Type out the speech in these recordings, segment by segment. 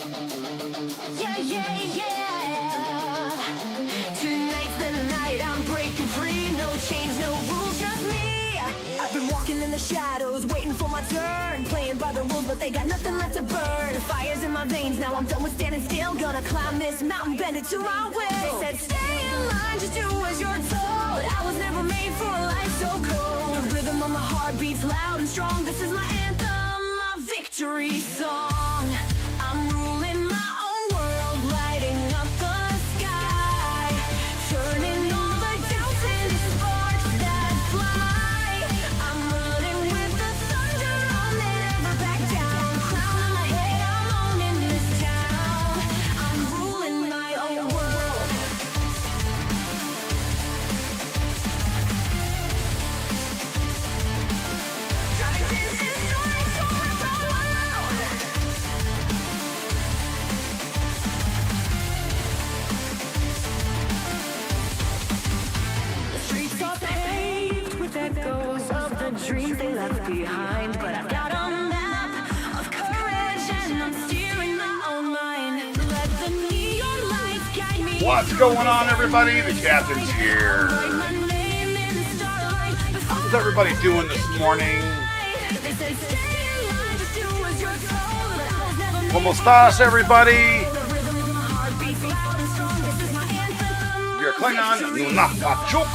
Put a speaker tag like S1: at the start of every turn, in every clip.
S1: Yeah, yeah, yeah. Tonight's the night I'm breaking free. No chains, no rules, just me. I've been walking in the shadows, waiting for my turn. Playing by the rules, but they got nothing left to burn. Fire's in my veins, now I'm done with standing still. Gonna climb this mountain, bend it to my will. They said stay in line, just do as you're told. I was never made for a life so cold. The rhythm of my heart beats loud and strong. This is my anthem, my victory song. I'm ruling my own world, lighting up the sky, turning all the doubts into sparks that fly. I'm running with the thunder, I'll never back down. Crown on my head, I'm owning this town. I'm ruling my own world. Driving this story, soaring from the world. The streets are paved with echoes of the dreams they left behind. But I've got a map of courage and I'm steering my own mind. Let the neon lights guide me.
S2: What's going on, everybody? The captain's here.
S1: Write my name in the starlight.
S2: How's everybody doing this morning?
S1: They said stay in line, just do as you're told. But I was never made
S2: ¿Cómo estás, everybody?
S1: the rhythm of my heart beats loud and strong. This is my anthem.
S2: You're a Klingon. Nunakachuk.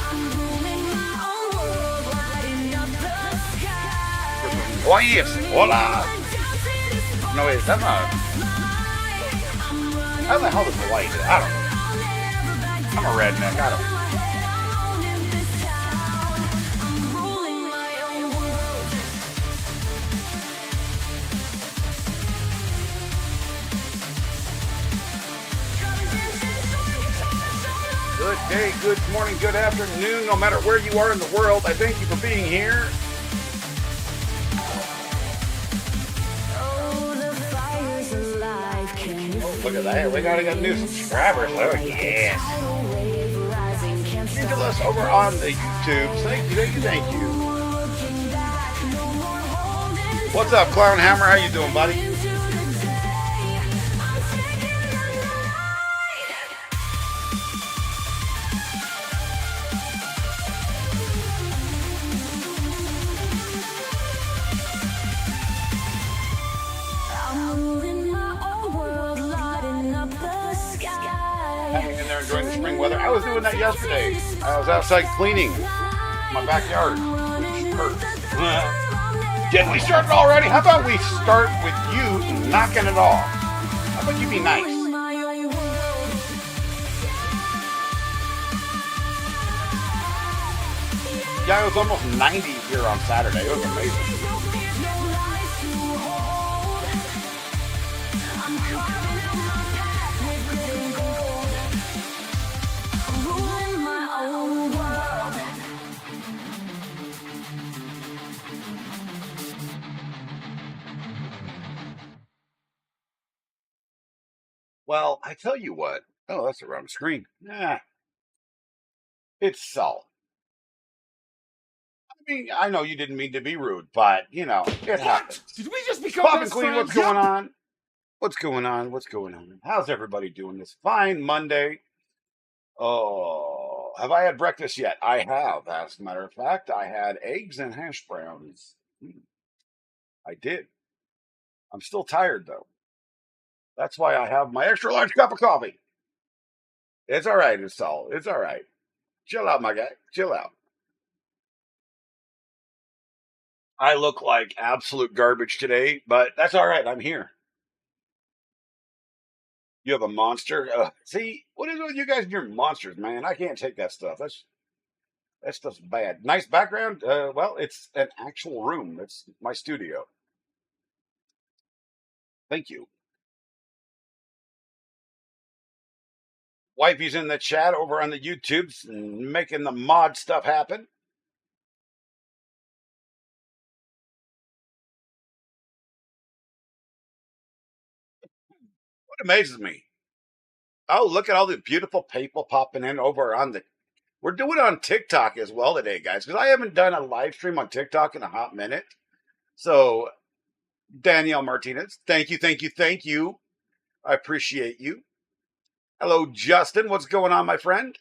S1: I'm ruling my own world, lighting up the sky.
S2: Oh, yes. Hola. No, wait, that's not. How the hell does Hawaii do that? I don't know. I'm a redneck. I don't know. Good day, good morning, good afternoon, no matter where you are in the world. I thank you for being here. Look at that. We got new subscribers. Oh, yes. Speak to us over on the YouTube. Thank you, thank you, thank you. What's up, Clown Hammer? How you doing, buddy? Hanging in there enjoying the spring weather. I was doing that yesterday. I was outside cleaning my backyard. Did we start it already? How about we start with you knocking it off? How about you be nice? Yeah, it was almost 90 here on Saturday. It was amazing. Well, I tell you what. Oh, that's around the screen. Nah, it's salt. I mean, I know you didn't mean to be rude, but, you know, it happens.
S3: Did we just become
S2: Bob and
S3: best
S2: Queen,
S3: friends?
S2: what's going on? What's going on? What's going on? How's everybody doing this fine Monday? Oh, have I had breakfast yet? I have. As a matter of fact, I had eggs and hash browns. I did. I'm still tired, though. That's why I have my extra large cup of coffee. It's all right, it's all right. Chill out, my guy. Chill out. I look like absolute garbage today, but that's all right. I'm here. You have a monster. See, what is it with you guys and your monsters, man? I can't take that stuff. That stuff's bad. Nice background. Well, it's an actual room. It's my studio. Thank you. Wifey's in the chat over on the YouTubes and making the mod stuff happen. What amazes me? Oh, look at all the beautiful people popping in over on the. We're doing it on TikTok as well today, guys, because I haven't done a live stream on TikTok in a hot minute. So Danielle Martinez. Thank you, thank you, thank you. I appreciate you. Hello, Justin. What's going on, my friend?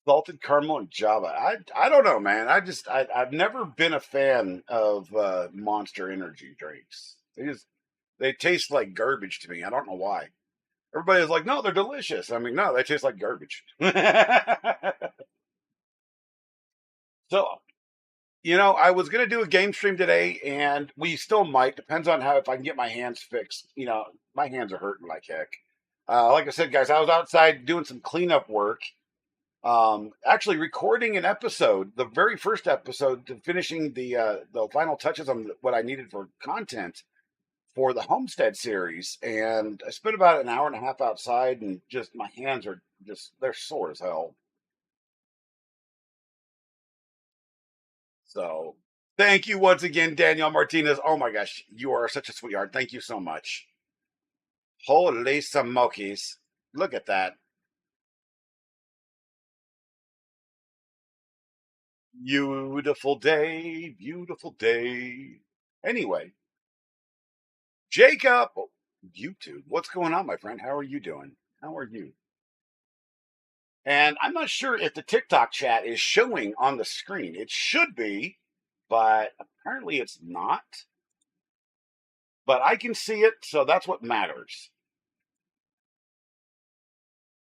S2: Salted caramel and Java. I don't know, man. I've never been a fan of Monster Energy drinks. They taste like garbage to me. I don't know why. Everybody's like, no, they're delicious. I mean, no, they taste like garbage. So, I was gonna do a game stream today, and we still might. Depends on how if I can get my hands fixed. My hands are hurting like heck. Like I said, guys, I was outside doing some cleanup work. Actually recording an episode, the very first episode, to finishing the final touches on what I needed for content for the Homestead series, and I spent about an hour and a half outside, and just my hands are they're sore as hell. So thank you once again, Danielle Martinez. Oh my gosh, you are such a sweetheart. Thank you so much. Holy smokies. Look at that. Beautiful day, beautiful day. Anyway, Jacob, YouTube, what's going on, my friend? How are you doing? How are you? And I'm not sure if the TikTok chat is showing on the screen. It should be, but apparently it's not. But I can see it, so that's what matters.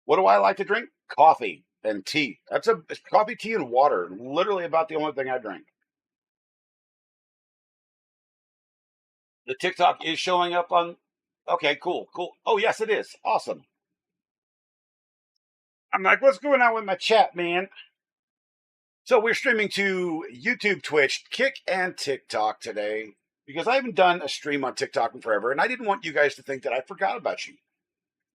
S2: What do I like to drink? Coffee and tea. It's coffee, tea, and water. Literally about the only thing I drink. The TikTok is showing up on. Okay, cool, cool. Oh yes, it is. Awesome. I'm like, what's going on with my chat, man? So we're streaming to YouTube, Twitch, Kick, and TikTok today because I haven't done a stream on TikTok in forever, and I didn't want you guys to think that I forgot about you.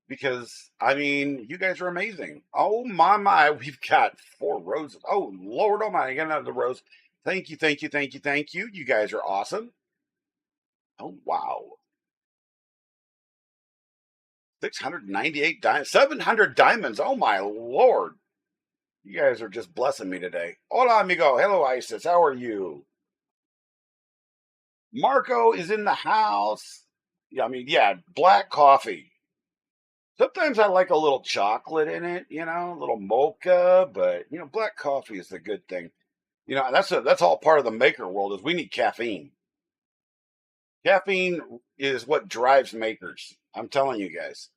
S2: Because I mean, you guys are amazing. Oh my, we've got 4 rows. Oh Lord Almighty, I got another rose. Thank you, thank you, thank you, thank you. You guys are awesome. Oh wow, 698 diamonds, 700 diamonds. Oh my Lord, you guys are just blessing me today. Hola, amigo. Hello, Isis. How are you? Marco is in the house. Yeah, I mean, yeah, black coffee. Sometimes I like a little chocolate in it, a little mocha, but black coffee is the good thing. That's all part of the maker world is we need caffeine. Caffeine is what drives makers. I'm telling you guys.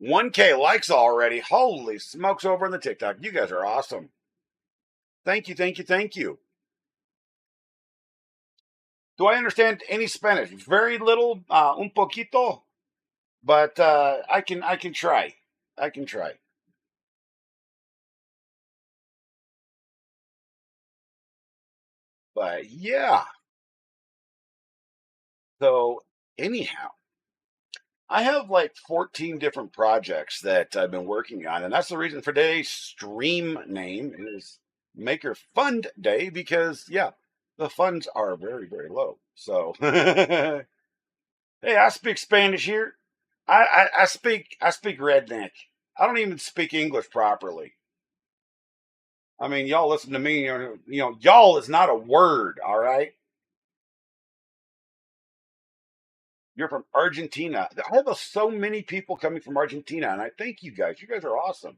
S2: 1K likes already. Holy smokes over on the TikTok. You guys are awesome. Thank you, thank you, thank you. Do I understand any Spanish? Very little, un poquito, but I can try. I can try. But yeah. So anyhow, I have like 14 different projects that I've been working on, and that's the reason for today's stream name is Maker Fund Day because yeah, the funds are very, very low. So hey, I speak Spanish here. I speak redneck. I don't even speak English properly. I mean, y'all listen to me. Y'all is not a word. All right, you're from Argentina. I have so many people coming from Argentina, and I thank you guys. You guys are awesome.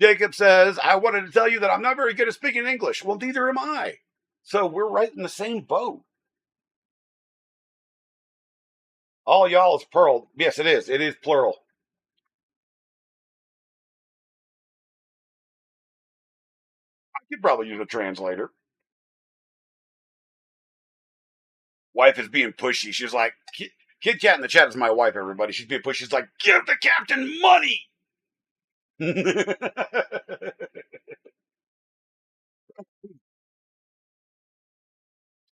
S2: Jacob says, I wanted to tell you that I'm not very good at speaking English. Well, neither am I. So we're right in the same boat. All y'all is plural. Yes, it is. It is plural. I could probably use a translator. Wife is being pushy. She's like, Kid Cat in the chat is my wife, everybody. She's being pushy. She's like, give the captain money.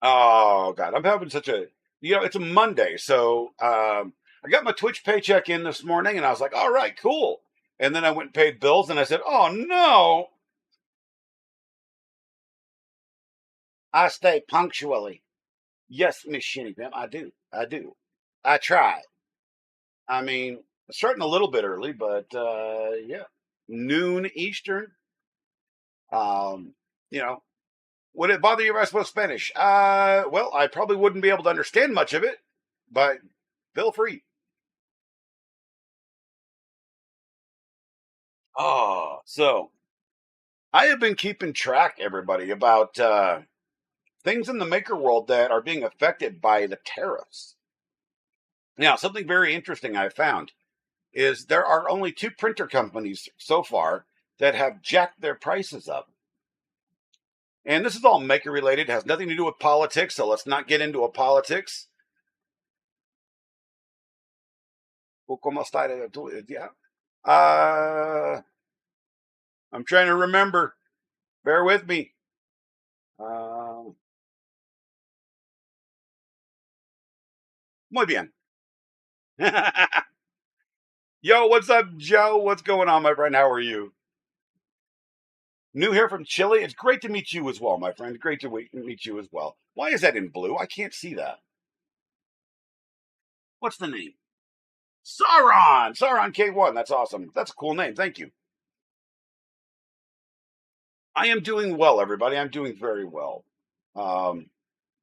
S2: Oh God, I'm having such a it's a Monday, so I got my Twitch paycheck in this morning, and I was like, all right, cool. And then I went and paid bills, and I said, oh no, I stay punctually. Yes, Miss Shinny Pimp, I do, I do, I try. I mean, starting a little bit early, but yeah, noon Eastern. Um, you know, would it bother you if I spoke Spanish? Well, I probably wouldn't be able to understand much of it, but feel free. Oh, so I have been keeping track, everybody, about things in the maker world that are being affected by the tariffs. Now, something very interesting I found is there are only two printer companies so far that have jacked their prices up. And this is all maker related, has nothing to do with politics, so let's not get into a politics. ¿Cómo está? Yeah. I'm trying to remember. Bear with me. Muy bien. Yo, what's up, Joe? What's going on, my friend? How are you? New here from Chile. It's great to meet you as well, my friend. Great to meet you as well. Why is that in blue? I can't see that. What's the name? Sauron. Sauron K1. That's awesome. That's a cool name. Thank you. I am doing well, everybody. I'm doing very well. Um,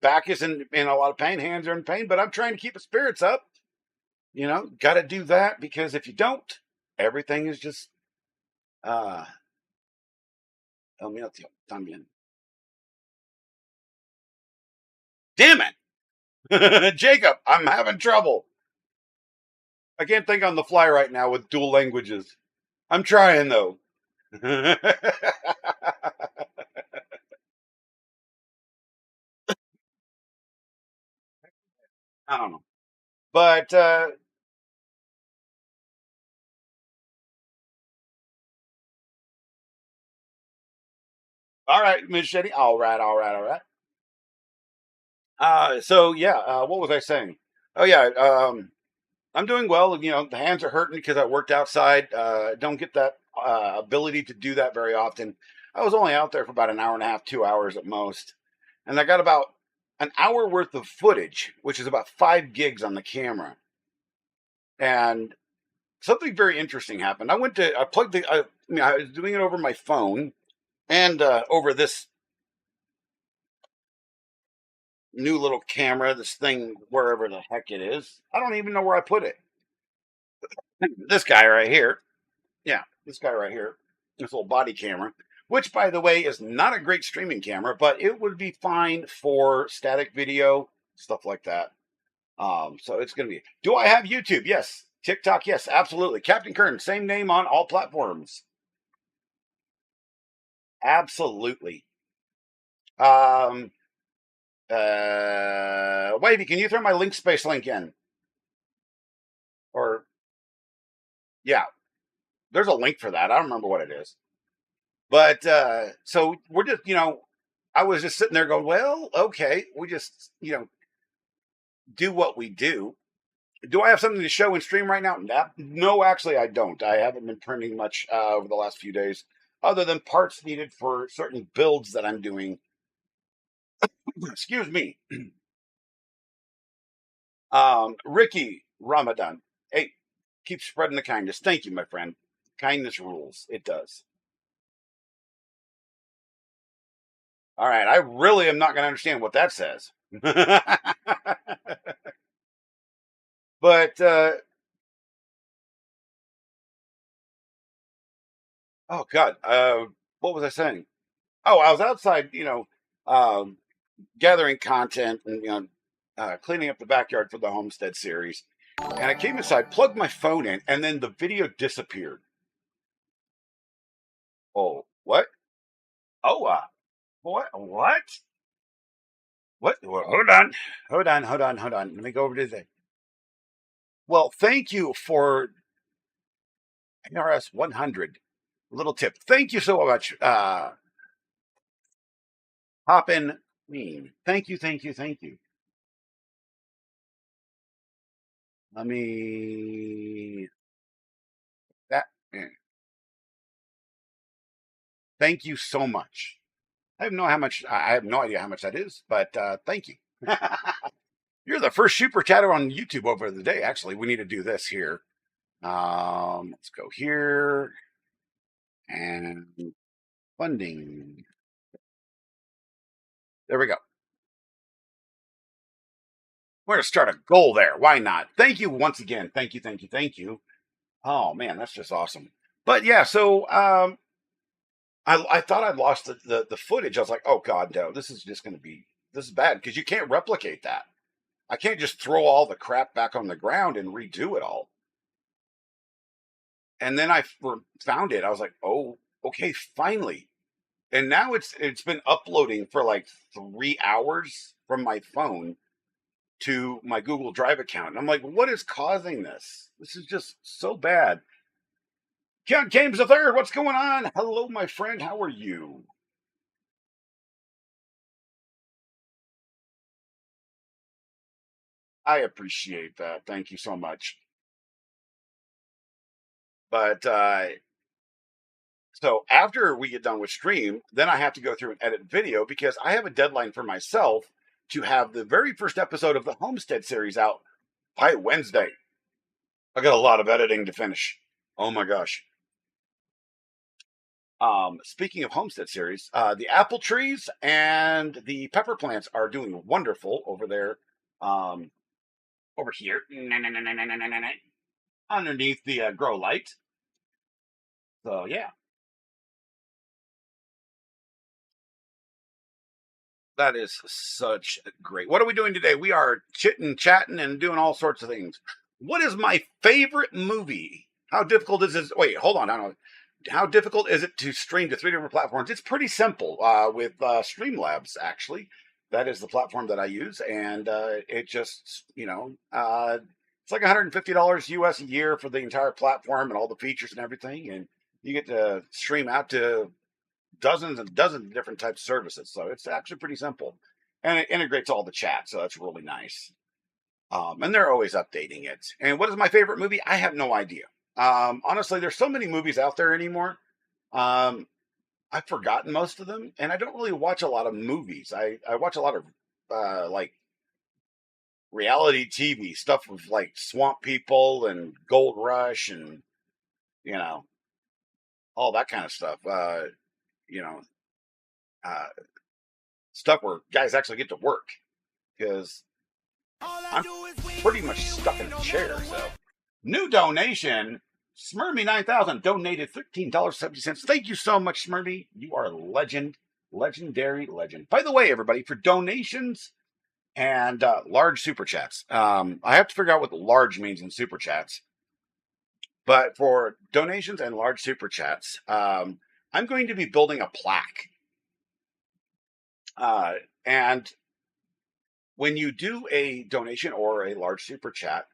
S2: Back is in a lot of pain. Hands are in pain, but I'm trying to keep the spirits up. Got to do that because if you don't, everything is just uh, el mío tío, también. Damn it, Jacob! I'm having trouble. I can't think on the fly right now with dual languages. I'm trying though. I don't know, but all right, Miss Shetty. All right, all right, all right. So yeah, what was I saying? Oh yeah, I'm doing well. The hands are hurting because I worked outside. Don't get that ability to do that very often. I was only out there for about an hour and a half, 2 hours at most, and I got about an hour worth of footage, which is about 5 gigs on the camera. And something very interesting happened. I plugged I was doing it over my phone and over this new little camera, this thing, wherever the heck it is. I don't even know where I put it. This guy right here. Yeah, this guy right here. This little body camera, which, by the way, is not a great streaming camera, but it would be fine for static video, stuff like that. So it's going to be. Do I have YouTube? Yes. TikTok? Yes, absolutely. Captain Kern, same name on all platforms. Absolutely. Um, Wavy, can you throw my link space link in? Or yeah, there's a link for that. I don't remember what it is. But so we're just, I was just sitting there going, well, okay, we just, do what we do. Do I have something to show and stream right now? No, actually, I don't. I haven't been printing much over the last few days, other than parts needed for certain builds that I'm doing. Excuse me. Ricky Ramadan. Hey, keep spreading the kindness. Thank you, my friend. Kindness rules. It does. All right. I really am not going to understand what that says. But, oh, God. What was I saying? Oh, I was outside, um, gathering content and, cleaning up the backyard for the Homestead series. And I came inside, plugged my phone in, and then the video disappeared. Oh, what? Oh, what? What? What? Well, hold on. Hold on. Hold on. Hold on. Let me go over to the. Well, thank you for NRS 100. Little tip. Thank you so much. Hop in. Thank you. Thank you. Thank you. Let me. That. Thank you so much. I have no idea how much that is, but thank you. You're the first super chatter on YouTube over the day. Actually, we need to do this here. Let's go here and Funding. There we go. We're going to start a goal there. Why not? Thank you once again. Thank you, thank you, thank you. Oh man, that's just awesome. But yeah, so I thought I'd lost the footage. I was like, oh god, no, this is just going to be this is bad because you can't replicate that. I can't just throw all the crap back on the ground and redo it all. And then found it. I was like, oh, okay, finally. And now it's been uploading for like 3 hours from my phone to my Google Drive account. And I'm like, what is causing this? This is just so bad. Count James the Third, what's going on? Hello, my friend. How are you? I appreciate that. Thank you so much. But so after we get done with stream, then I have to go through and edit video because I have a deadline for myself to have the very first episode of the Homestead series out by Wednesday. I got a lot of editing to finish. Oh my gosh. Speaking of Homestead series, the apple trees and the pepper plants are doing wonderful over there. Over here, underneath the grow light. So yeah, that is such great. What are we doing today? We are chitting, chatting, and doing all sorts of things. What is my favorite movie? How difficult is this? Wait, hold on. I don't know. How difficult is it to stream to 3 different platforms? It's pretty simple with StreamLabs, actually. That is the platform that I use. And it just, it's like $150 US a year for the entire platform and all the features and everything. And you get to stream out to dozens and dozens of different types of services. So it's actually pretty simple. And it integrates all the chat. So that's really nice. And they're always updating it. And what is my favorite movie? I have no idea. Honestly, there's so many movies out there anymore. Um, I've forgotten most of them, and I don't really watch a lot of movies. I watch a lot of like reality TV stuff with like Swamp People and Gold Rush and you know all that kind of stuff. You know, uh, stuff where guys actually get to work because I'm pretty much stuck in a chair. So, new donation. Smurmy 9000 donated $13.70. Thank you so much, Smurmy. You are a legend, legendary legend. By the way, everybody, for donations and large super chats, I have to figure out what large means in super chats. But for donations and large super chats, I'm going to be building a plaque. And when you do a donation or a large super chat,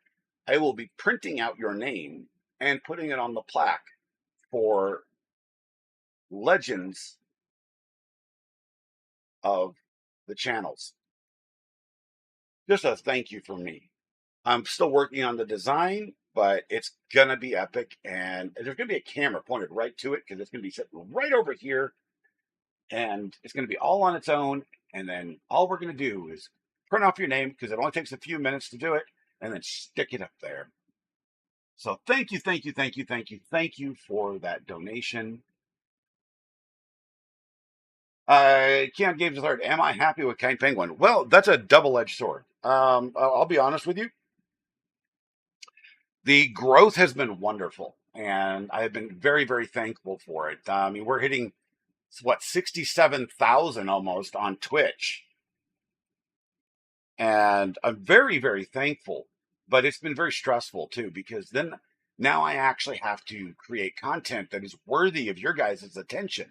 S2: I will be printing out your name and putting it on the plaque for legends of the channels. Just a thank you from me. I'm still working on the design, but it's going to be epic. And there's going to be a camera pointed right to it because it's going to be sitting right over here. And it's going to be all on its own. And then all we're going to do is print off your name because it only takes a few minutes to do it and then stick it up there. So thank you, thank you, thank you, thank you, thank you for that donation. Keon Games Alert, am I happy with Kind Penguin? Well, that's a double-edged sword. I'll be honest with you. The growth has been wonderful, and I have been very, very thankful for it. I mean, we're hitting, 67,000 almost on Twitch. And I'm very, very thankful, but it's been very stressful too, because then now I actually have to create content that is worthy of your guys' attention.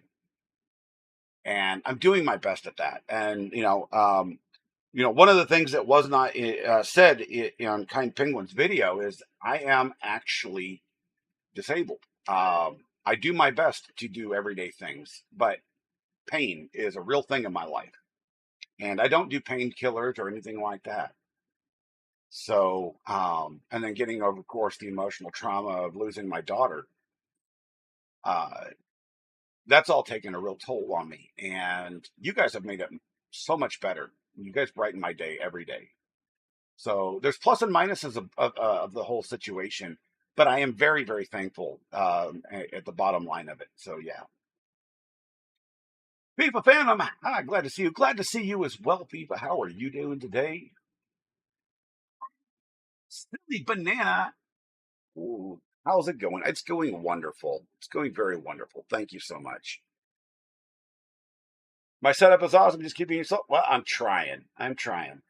S2: And I'm doing my best at that. And, one of the things that was not said on Kind Penguin's video is I am actually disabled. I do my best to do everyday things, but pain is a real thing in my life. And I don't do painkillers or anything like that. So, and then getting over, of course, the emotional trauma of losing my daughter, that's all taken a real toll on me. And you guys have made it so much better. You guys brighten my day every day. So there's plus and minuses of the whole situation, but I am very, very thankful at the bottom line of it. So yeah. FIFA Phantom, hi, glad to see you. Glad to see you as well, FIFA. How are you doing today? Silly Banana. Ooh, how's it going? It's going wonderful. It's going very wonderful. Thank you so much. My setup is awesome. Just keeping yourself. Well, I'm trying. I'm trying.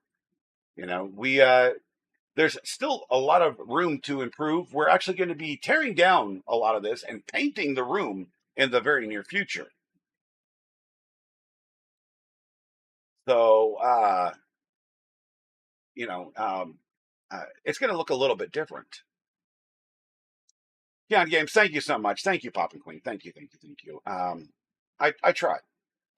S2: There's still a lot of room to improve. We're actually going to be tearing down a lot of this and painting the room in the very near future. So, you know, um, it's going to look a little bit different. Yeah, Games, thank you so much. Thank you, Pop and Queen. Thank you, thank you, thank you. I tried.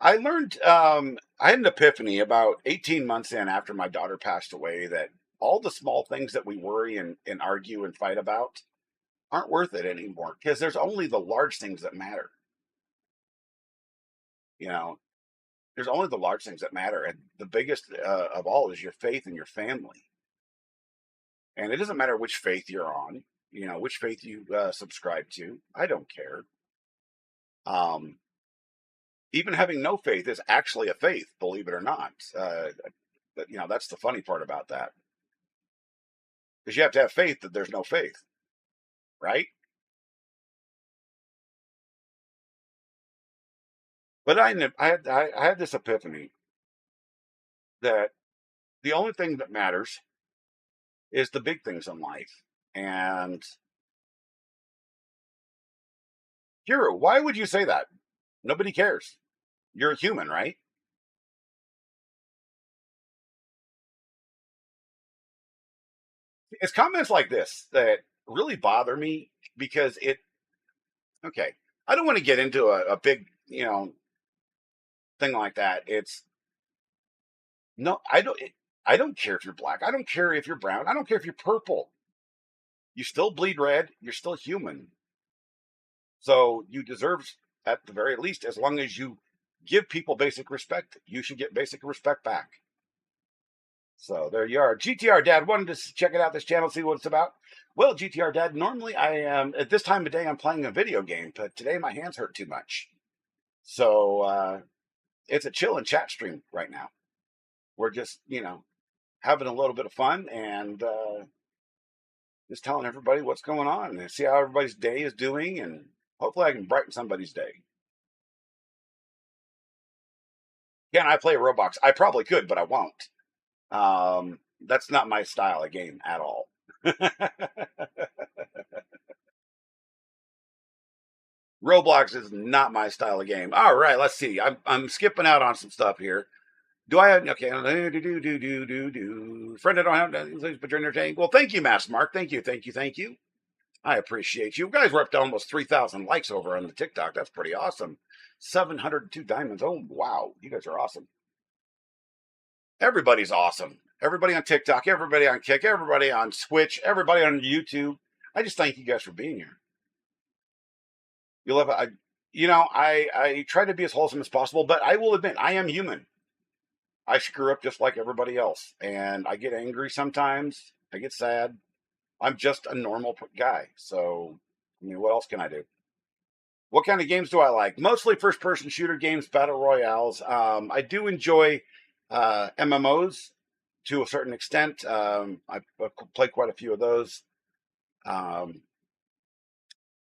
S2: I learned, I had an epiphany about 18 months in after my daughter passed away that all the small things that we worry and argue and fight about aren't worth it anymore because there's only the large things that matter. You know, there's only the large things that matter. And the biggest of all is your faith and your family. And it doesn't matter which faith you're on, which faith you subscribe to. I don't care. Um, Even having no faith is actually a faith, believe it or not. That's the funny part about that, because you have to have faith that there's no faith, right? But I had this epiphany that the only thing that matters is the big things in life. And Hero, why would you say that? Nobody cares. You're a human, right? It's comments like this that really bother me because okay, I don't want to get into a big, thing like that. It's no, I don't care if you're black. I don't care if you're brown. I don't care if you're purple. You still bleed red. You're still human. So you deserve, at the very least, as long as you give people basic respect, you should get basic respect back. So there you are. GTR Dad wanted to check it out, this channel, see what it's about. Well, GTR Dad, normally I am, at this time of day, I'm playing a video game, but today my hands hurt too much. So it's a chill and chat stream right now. We're just, having a little bit of fun and just telling everybody what's going on and see how everybody's day is doing. And hopefully I can brighten somebody's day. Can I play Roblox? I probably could, but I won't. That's not my style of game at all. Roblox is not my style of game. All right, let's see. I'm skipping out on some stuff here. Do I have okay? Friend, I don't have but you're entertaining. Well, thank you, Mass Mark. Thank you, thank you, thank you. I appreciate you guys. We're up to almost 3,000 likes over on the TikTok. That's pretty awesome. 702 diamonds. Oh wow, you guys are awesome. Everybody's awesome. Everybody on TikTok, everybody on Kick, everybody on Switch, everybody on YouTube. I just thank you guys for being here. You'll have I try to be as wholesome as possible, but I will admit I am human. I screw up just like everybody else, and I get angry sometimes. I get sad. I'm just a normal guy. So, I mean, what else can I do? What kind of games do I like? Mostly first-person shooter games, battle royales. I do enjoy MMOs to a certain extent. I've played quite a few of those. Um,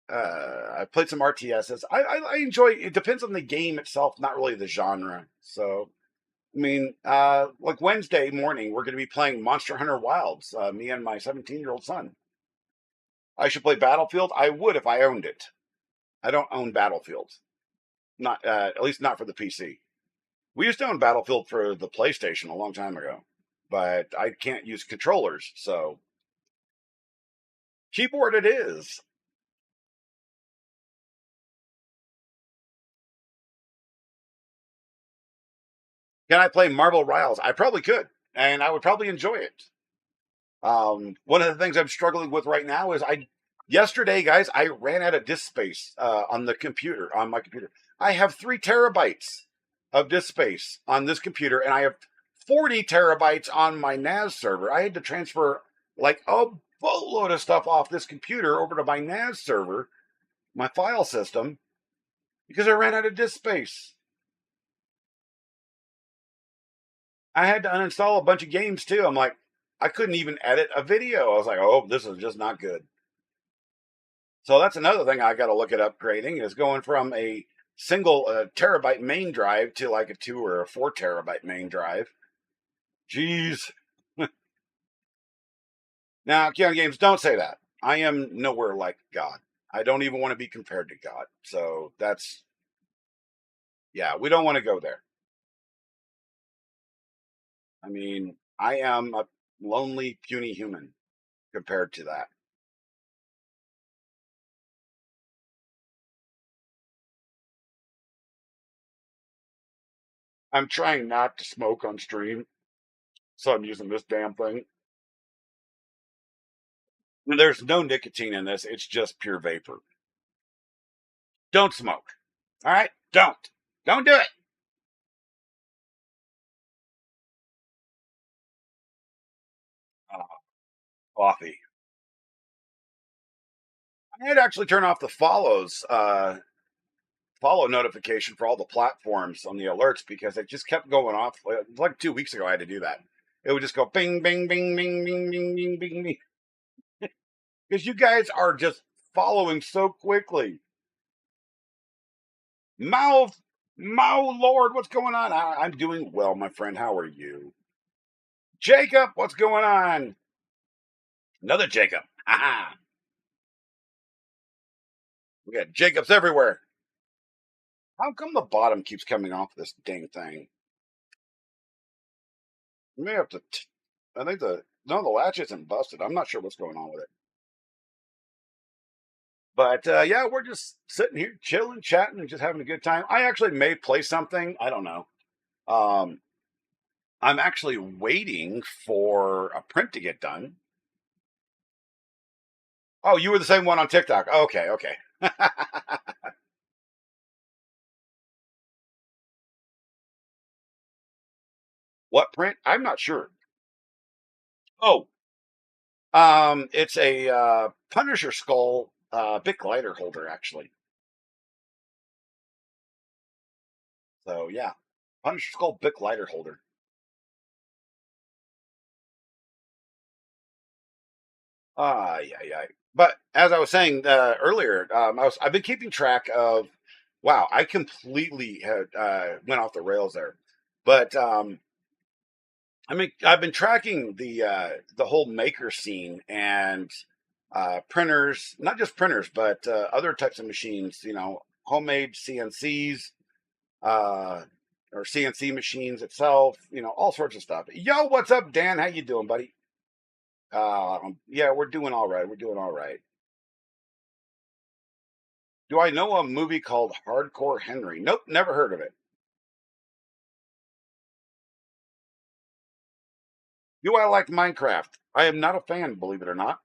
S2: I've played some RTSs. I enjoy. It depends on the game itself, not really the genre. So, I mean, like Wednesday morning, we're going to be playing Monster Hunter Wilds. Me and my 17-year-old son. I should play Battlefield. I would if I owned it. I don't own Battlefield. Not at least not for the PC. We used to own Battlefield for the PlayStation a long time ago, but I can't use controllers, so keyboard it is. Can I play Marble Rivals? I probably could, and I would probably enjoy it. One of the things I'm struggling with right now is yesterday, guys, I ran out of disk space on my computer. I have 3 terabytes of disk space on this computer, and I have 40 terabytes on my NAS server. I had to transfer like a boatload of stuff off this computer over to my NAS server, my file system, because I ran out of disk space. I had to uninstall a bunch of games too. I'm like, I couldn't even edit a video. I was like, oh, this is just not good. So that's another thing I got to look at upgrading is going from a single terabyte main drive to like a 2 or a 4 terabyte main drive. Jeez. Now, Keon Games, don't say that. I am nowhere like God. I don't even want to be compared to God. So that's, yeah, we don't want to go there. I mean, I am a lonely, puny human compared to that. I'm trying not to smoke on stream, so I'm using this damn thing. There's no nicotine in this, it's just pure vapor. Don't smoke. All right? Don't. Don't do it. Uh, Coffee. I had to actually turn off the follow notification for all the platforms on the alerts because it just kept going off. Like 2 weeks ago, I had to do that. It would just go bing, bing, bing, bing, bing, bing, bing, bing, bing. Because you guys are just following so quickly. Mouth, Mao Lord, what's going on? I'm doing well, my friend. How are you? Jacob, what's going on? Another Jacob. Ha. We got Jacobs everywhere. How come the bottom keeps coming off this dang thing? You may have to. I think no, the latch isn't busted. I'm not sure what's going on with it. But yeah, we're just sitting here chilling, chatting, and just having a good time. I actually may play something. I don't know. Um, I'm actually waiting for a print to get done. Oh, you were the same one on TikTok. Okay, okay. What print? I'm not sure. Oh, it's a Punisher skull Bic lighter holder, actually. So yeah, Punisher skull Bic lighter holder. Yeah, yeah. But as I was saying earlier, I've been keeping track of. Wow, I completely had went off the rails there. But I mean, I've been tracking the whole maker scene and printers, not just printers, but other types of machines. You know, homemade CNCs, uh, or CNC machines itself. You know, all sorts of stuff. Yo, what's up, Dan? How you doing, buddy? Yeah, we're doing all right. We're doing all right. Do I know a movie called Hardcore Henry? Nope, never heard of it. Do I like Minecraft? I am not a fan, believe it or not.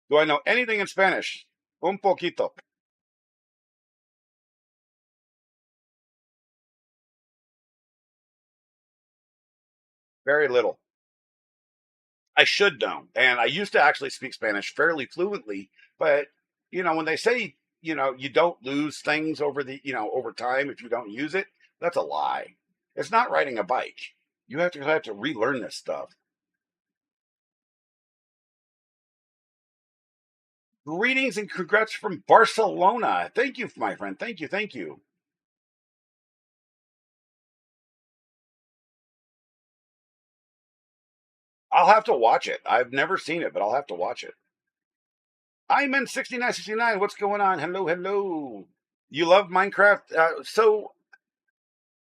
S2: Do I know anything in Spanish? Un poquito. Very little. I should know. And I used to actually speak Spanish fairly fluently, but when they say, you don't lose things over time if you don't use it, that's a lie. It's not riding a bike. You have to relearn this stuff. Greetings and congrats from Barcelona. Thank you, my friend. Thank you. Thank you. I'll have to watch it. I've never seen it, but I'll have to watch it. I'm in 6969. What's going on? Hello, hello. You love Minecraft? So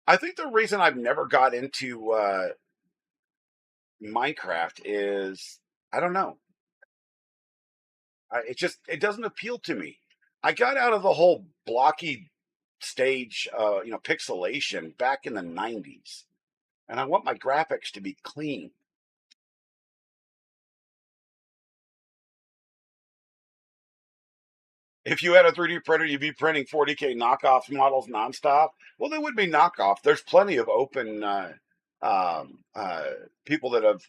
S2: I think the reason I've never got into Minecraft is I don't know. It doesn't appeal to me. I got out of the whole blocky stage, pixelation back in the '90s, and I want my graphics to be clean. If you had a 3D printer, you'd be printing 40K knockoff models nonstop. Well, they would be knockoff. There's plenty of open people that have,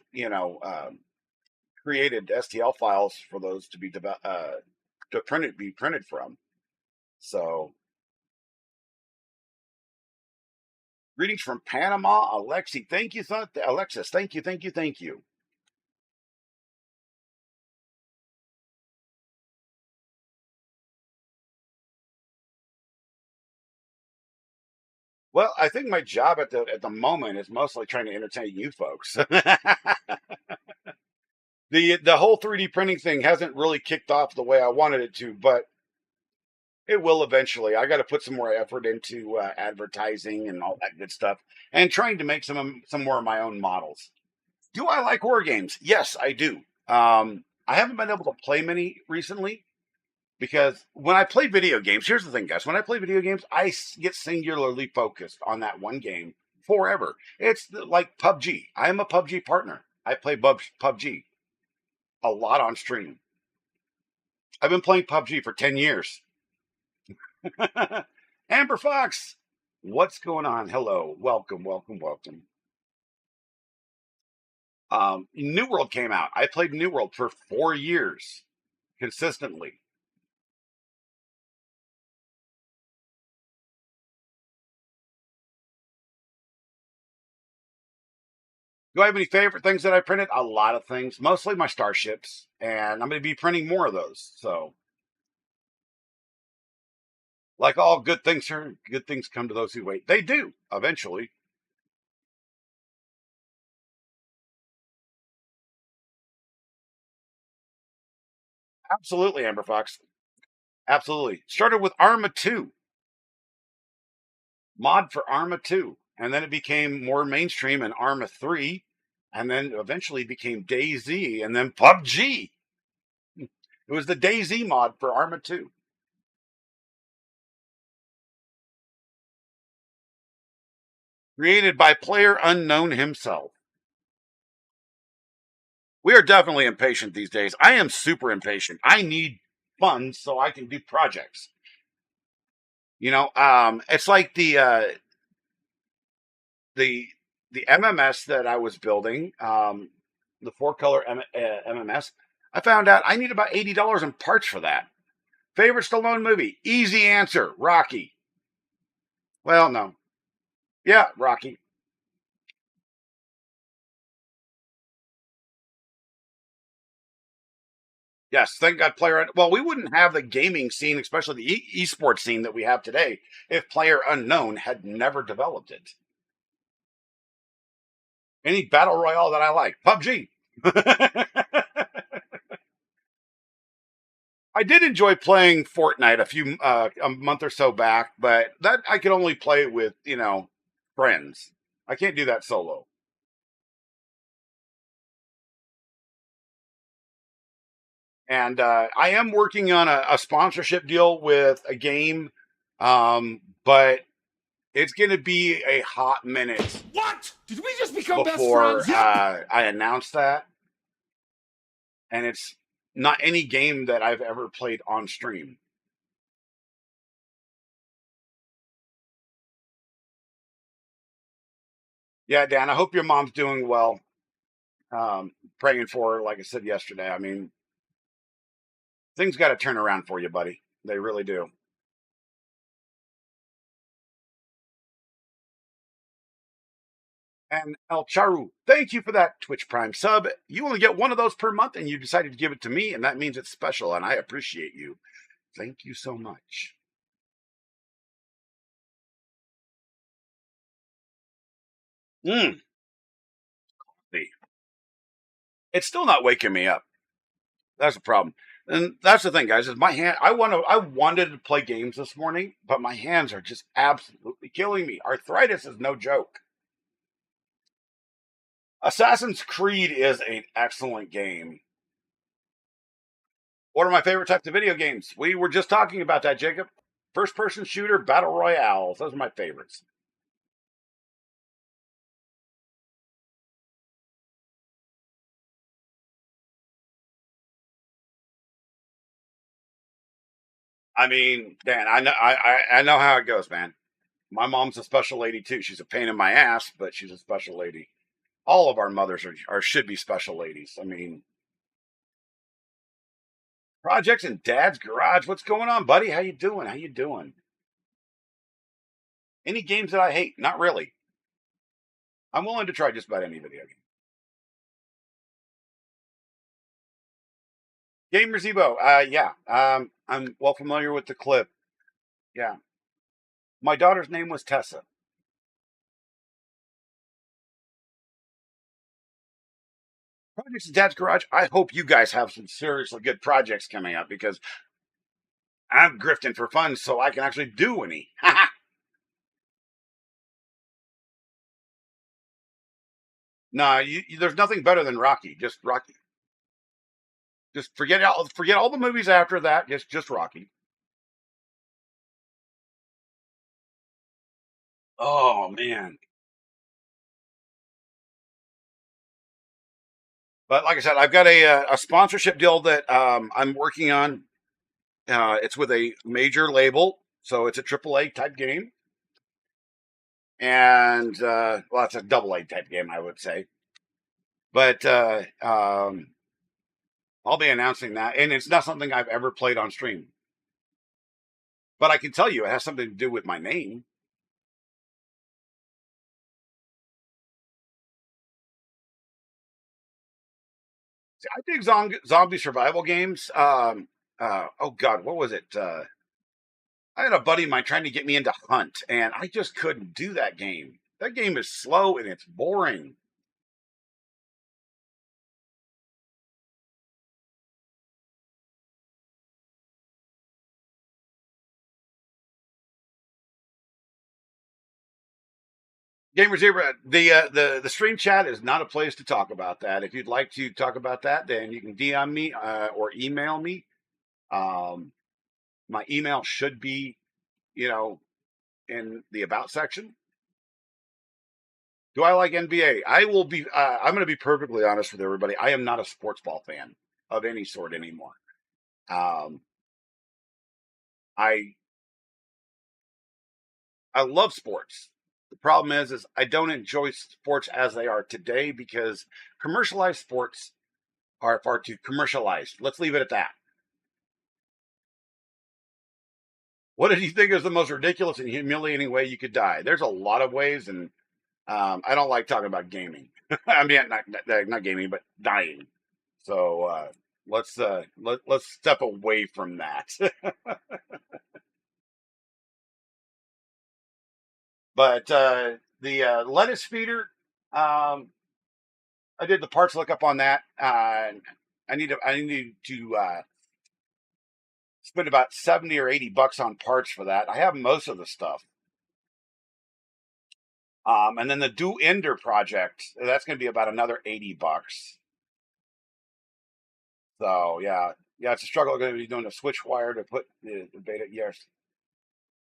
S2: created STL files for those to be printed from. So Greetings from Panama, Alexi. Thank you, Alexis. Thank you, thank you, thank you. Well, I think my job at the moment is mostly trying to entertain you folks. The whole 3D printing thing hasn't really kicked off the way I wanted it to, but it will eventually. I got to put some more effort into advertising and all that good stuff, and trying to make some more of my own models. Do I like horror games? Yes, I do. I haven't been able to play many recently because when I play video games, here's the thing, guys. When I play video games, get singularly focused on that one game forever. It's like PUBG. I am a PUBG partner. I play PUBG a lot on stream. I've been playing PUBG for 10 years. Amber Fox, what's going on? Hello, welcome, welcome, welcome. New World came out. I played New World for 4 years consistently. Do I have any favorite things that I printed? A lot of things, mostly my starships, and I'm going to be printing more of those. So, like all good things, good things come to those who wait. They do eventually. Absolutely, Amber Fox. Absolutely. Started with Arma 2, mod for Arma 2, and then it became more mainstream in Arma 3, and then eventually became DayZ, and then PUBG. It was the DayZ mod for Arma 2. Created by Player Unknown himself. We are definitely impatient these days. I am super impatient. I need funds so I can do projects. It's like the MMS that I was building, the 4-color MMS. I found out I need about $80 in parts for that. Favorite Stallone movie? Easy answer, Rocky. Well, no. Yeah, Rocky. Yes, thank God Player. Well, we wouldn't have the gaming scene, especially the esports scene that we have today, if Player Unknown had never developed it. Any battle royale that I like, PUBG. I did enjoy playing Fortnite a month or so back, but that I could only play with friends. I can't do that solo. And I am working on a sponsorship deal with a game, but it's going to be a hot minute.
S3: What? Did we just become
S2: before
S3: best friends?
S2: I announce that? And it's not any game that I've ever played on stream. Yeah, Dan, I hope your mom's doing well. Praying for her, like I said yesterday. I mean, things got to turn around for you, buddy. They really do. And El Charu, thank you for that Twitch Prime sub. You only get one of those per month, and you decided to give it to me, and that means it's special, and I appreciate you. Thank you so much. It's still not waking me up. That's the problem. And that's the thing, guys, is my hand I wanted to play games this morning, but my hands are just absolutely killing me. Arthritis is no joke. Assassin's Creed is an excellent game. What are my favorite types of video games? We were just talking about that, Jacob. First person shooter, battle royales. Those are my favorites. I mean, Dan, I know how it goes, man. My mom's a special lady too. She's a pain in my ass, but she's a special lady. All of our mothers are should be special ladies. I mean, projects in Dad's garage. What's going on, buddy? How you doing? How you doing? Any games that I hate? Not really. I'm willing to try just about any video game. Gamer Zebo, yeah, I'm well familiar with the clip. Yeah, my daughter's name was Tessa. Projects in Dad's Garage. I hope you guys have some seriously good projects coming up because I'm grifting for fun so I can actually do any. Nah, there's nothing better than Rocky. Just Rocky. Just forget all the movies after that. Just Rocky. Oh man. But like I said, I've got a sponsorship deal that I'm working on. It's with a major label, so it's a AAA type game, and well, it's a AA type game, I would say. But I'll be announcing that, and it's not something I've ever played on stream. But I can tell you, it has something to do with my name. See, I dig zombie survival games. Oh God, what was it? I had a buddy of mine trying to get me into Hunt, and I just couldn't do that game. That game is slow and it's boring. Gamer Zebra, the stream chat is not a place to talk about that. If you'd like to talk about that, then you can DM me or email me. Um, my email should be, you know, in the about section. Do I like NBA? I will be. I'm going to be perfectly honest with everybody. I am not a sports ball fan of any sort anymore. Um, I I love sports. The problem is I don't enjoy sports as they are today because commercialized sports are far too commercialized. Let's leave it at that. What did you think is the most ridiculous and humiliating way you could die? There's a lot of ways, and I don't like talking about gaming. I mean, not gaming, but dying. So let's step away from that. But the lettuce feeder, um, I did the parts lookup on that. I need to spend about 70 or 80 bucks on parts for that. I have most of the stuff. And then the Do Ender project, that's going to be about another 80 bucks. So yeah, it's a struggle. I'm going to be doing a switch wire to put the beta. Yes,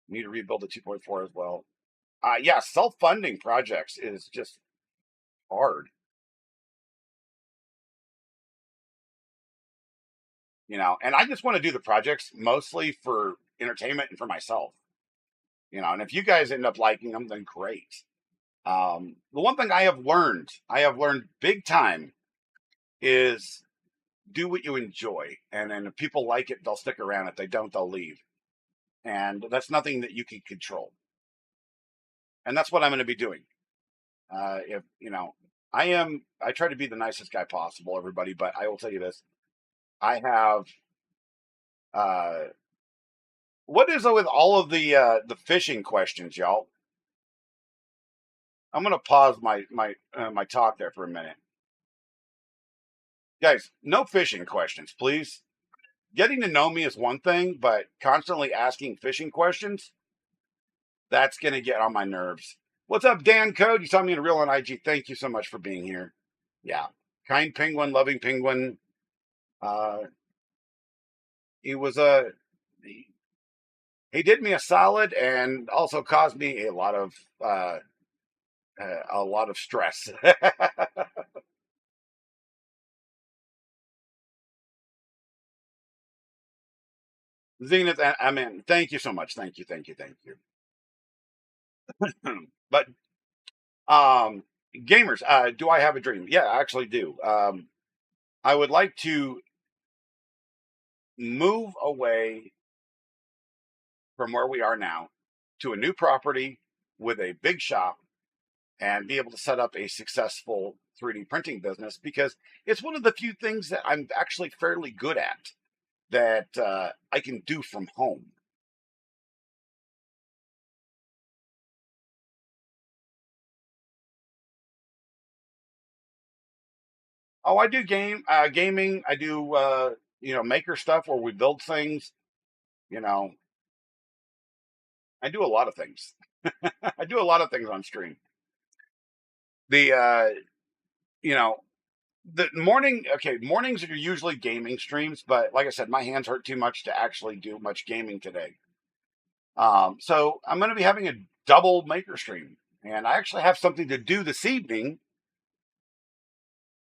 S2: need to rebuild the 2.4 as well. Yeah, self-funding projects is just hard. And I just want to do the projects mostly for entertainment and for myself. And if you guys end up liking them, then great. The one thing I have learned big time is do what you enjoy. And then if people like it, they'll stick around. If they don't, they'll leave. And that's nothing that you can control. And that's what I'm going to be doing. If, I try to be the nicest guy possible, everybody, but I will tell you this. I have, uh, what is it with all of the fishing questions, y'all? I'm going to pause my talk there for a minute. Guys, no fishing questions, please. Getting to know me is one thing, but constantly asking fishing questions, that's going to get on my nerves. What's up, Dan Code? You saw me in real on IG. Thank you so much for being here. Yeah. Kind penguin, loving penguin. Uh, he was he did me a solid and also caused me a lot of stress. Zenith, I mean, thank you so much. Thank you, thank you, thank you. But gamers, do I have a dream? Yeah, I actually do. I would like to move away from where we are now to a new property with a big shop and be able to set up a successful 3D printing business, because it's one of the few things that I'm actually fairly good at that I can do from home. Oh, I do gaming. I do maker stuff where we build things. You know, I do a lot of things. I do a lot of things on stream. The you know mornings are usually gaming streams, but like I said, my hands hurt too much to actually do much gaming today. So I'm going to be having a double maker stream, and I actually have something to do this evening,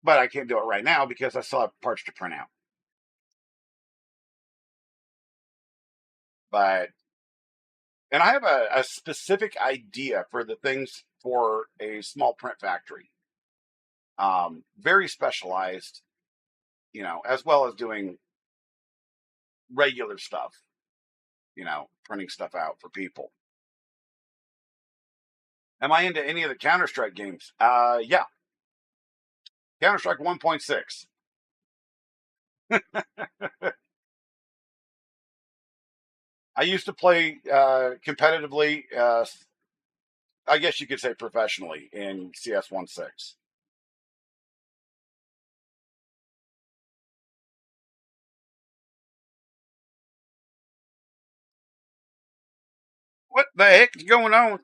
S2: but I can't do it right now because I still have parts to print out. But and I have a specific idea for the things for a small print factory, very specialized, as well as doing regular stuff, printing stuff out for people. Am I into any of the Counter-Strike games? Yeah. Counter-Strike 1.6. I used to play competitively, I guess you could say professionally, in CS 1.6. What the heck is going on?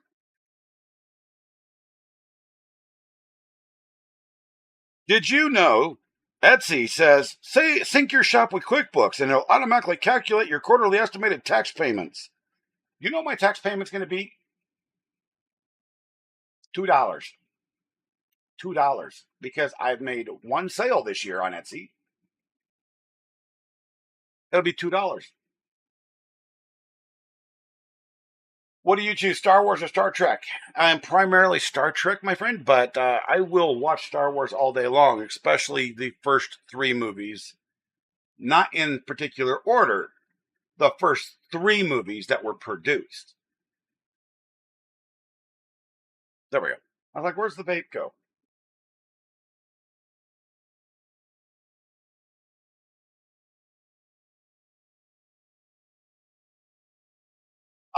S2: Did you know Etsy says, say, sync your shop with QuickBooks and it'll automatically calculate your quarterly estimated tax payments? You know what my tax payment's going to be? $2. $2. Because I've made one sale this year on Etsy. It'll be $2. What do you choose, Star Wars or Star Trek? I'm primarily Star Trek, my friend, but I will watch Star Wars all day long, especially the first 3 movies. Not in particular order, the first 3 movies that were produced. There we go. I was like, where's the vape go?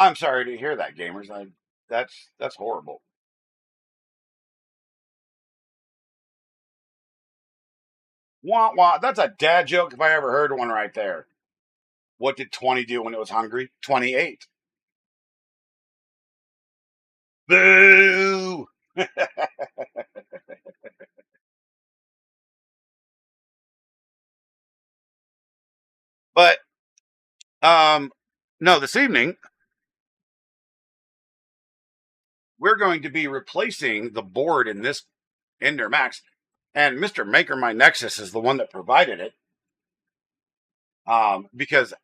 S2: I'm sorry to hear that, gamers. That's horrible. Wah wah. That's a dad joke if I ever heard one right there. What did 20 do when it was hungry? 28. Boo! But no, this evening we're going to be replacing the board in this Ender Max, and Mr. Maker My Nexus is the one that provided it. Because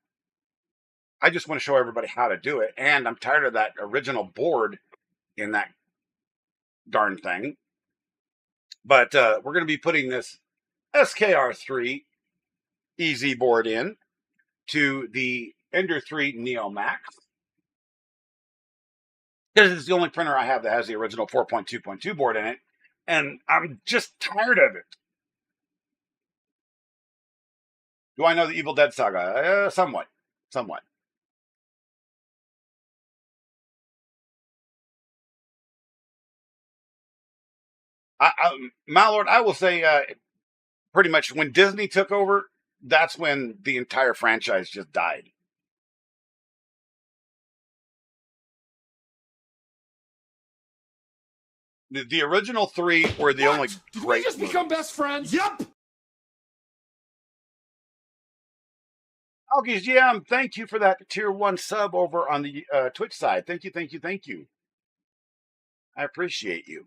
S2: I just want to show everybody how to do it, and I'm tired of that original board in that darn thing. But we're going to be putting this SKR3 Easy board in to the Ender 3 Neo Max, because it's the only printer I have that has the original 4.2.2 board in it, and I'm just tired of it. Do I know the Evil Dead saga? Somewhat. Mallord, I will say, pretty much when Disney took over, that's when the entire franchise just died. The original 3 were the only
S3: Did
S2: great
S3: we just become best friends?
S4: Yep.
S2: Algies, yeah, thank you for that tier 1 sub over on the Twitch side. Thank you. I appreciate you.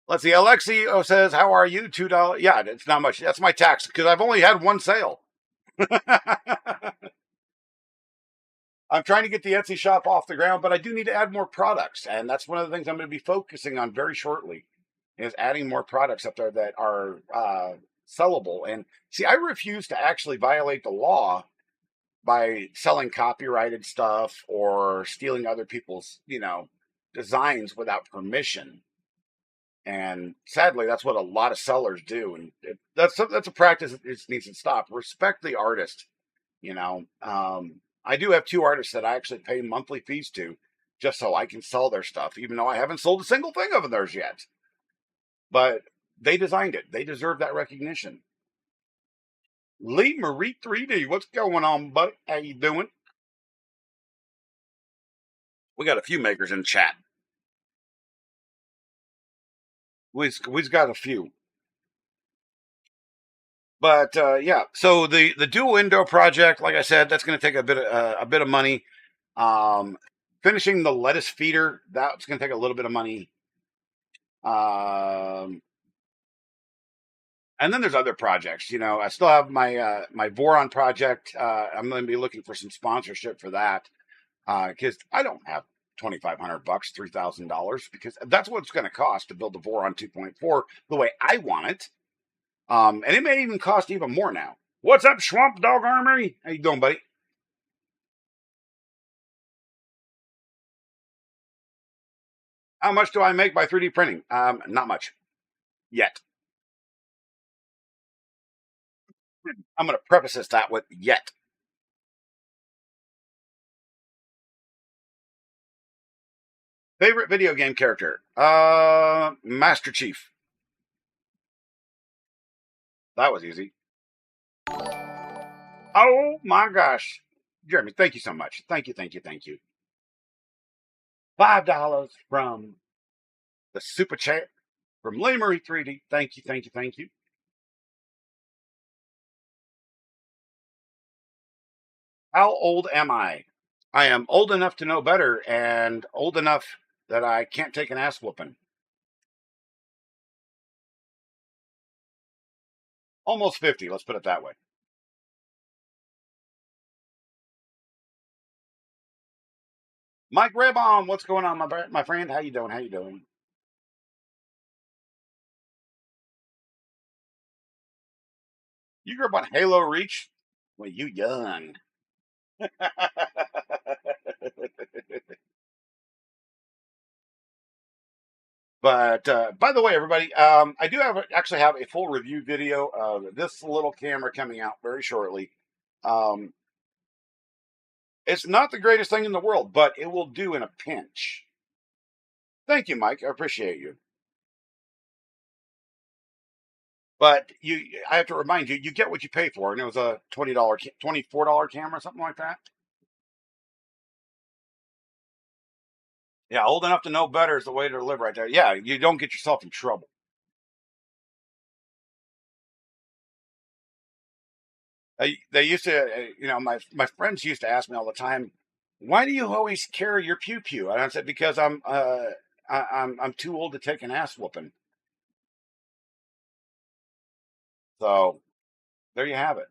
S2: Let's see. Alexio says, how are you? $2. Yeah, it's not much. That's my tax because I've only had one sale. I'm trying to get the Etsy shop off the ground, but I do need to add more products. And that's one of the things I'm going to be focusing on very shortly, is adding more products up there that are sellable. And see, I refuse to actually violate the law by selling copyrighted stuff or stealing other people's, designs without permission. And sadly, that's what a lot of sellers do, and that's a practice that just needs to stop. Respect the artist, you know. I do have two artists that I actually pay monthly fees to, just so I can sell their stuff, even though I haven't sold a single thing of theirs yet. But they designed it; they deserve that recognition. Lee Marie 3D, what's going on, buddy? How you doing? We got a few makers in chat. We've got a few. But yeah, so the dual window project, like I said, that's going to take a bit of money. Finishing the lettuce feeder, that's going to take a little bit of money. And then there's other projects. You know, I still have my my Voron project. I'm going to be looking for some sponsorship for that because I don't have $2,500, $3,000, because that's what it's going to cost to build the Voron 2.4 the way I want it. And it may even cost even more now. What's up, Swamp Dog Armory? How you doing, buddy? How much do I make by 3D printing? Not much yet. I'm going to preface that with yet. Favorite video game character? Master Chief. That was easy. Oh my gosh. Jeremy, thank you so much. Thank you, thank you, thank you. $5 from the super chat from Lamery 3D. Thank you, thank you, thank you. How old am I? I am old enough to know better and old enough that I can't take an ass whooping. Almost 50, let's put it that way. Mike Rabon, what's going on, my friend? How you doing? How you doing? You grew up on Halo Reach? Well, you young. But by the way, everybody, I do actually have a full review video of this little camera coming out very shortly. Um, it's not the greatest thing in the world, but it will do in a pinch. Thank you, Mike. I appreciate you. But I have to remind you, you get what you pay for, and it was a $20, $24 camera, something like that. Yeah, old enough to know better is the way to live right there. Yeah, you don't get yourself in trouble. They used to, you know, my friends used to ask me all the time, "Why do you always carry your pew pew?" And I said, "Because I'm too old to take an ass whooping." So there you have it.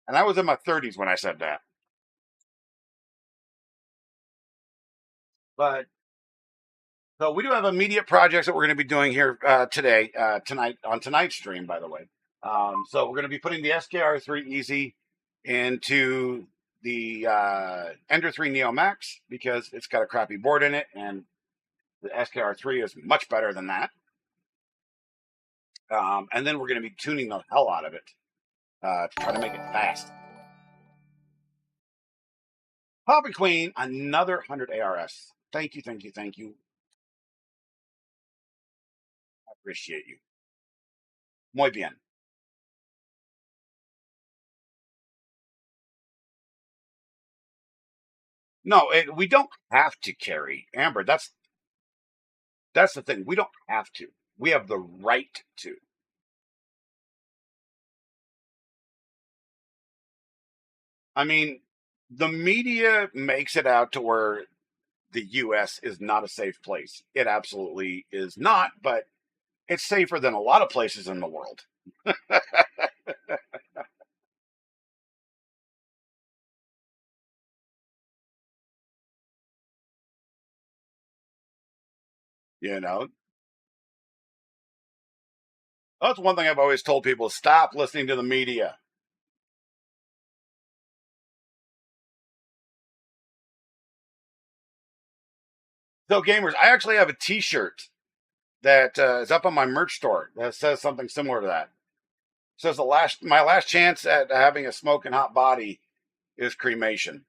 S2: And I was in my 30s when I said that. But so we do have immediate projects that we're going to be doing here tonight on tonight's stream, by the way. So we're going to be putting the SKR3 Easy into the Ender 3 Neo Max because it's got a crappy board in it, and the SKR3 is much better than that. And then we're going to be tuning the hell out of it to try to make it fast. Poppy Queen, another 100 ARS. Thank you, thank you, thank you. I appreciate you. Muy bien. No, we don't have to carry Amber. That's the thing. We don't have to. We have the right to. I mean, the media makes it out to where the U.S. is not a safe place. It absolutely is not, but it's safer than a lot of places in the world. You know, that's one thing I've always told people: stop listening to the media. So, gamers, I actually have a T-shirt that is up on my merch store that says something similar to that. It says my last chance at having a smoking hot body is cremation.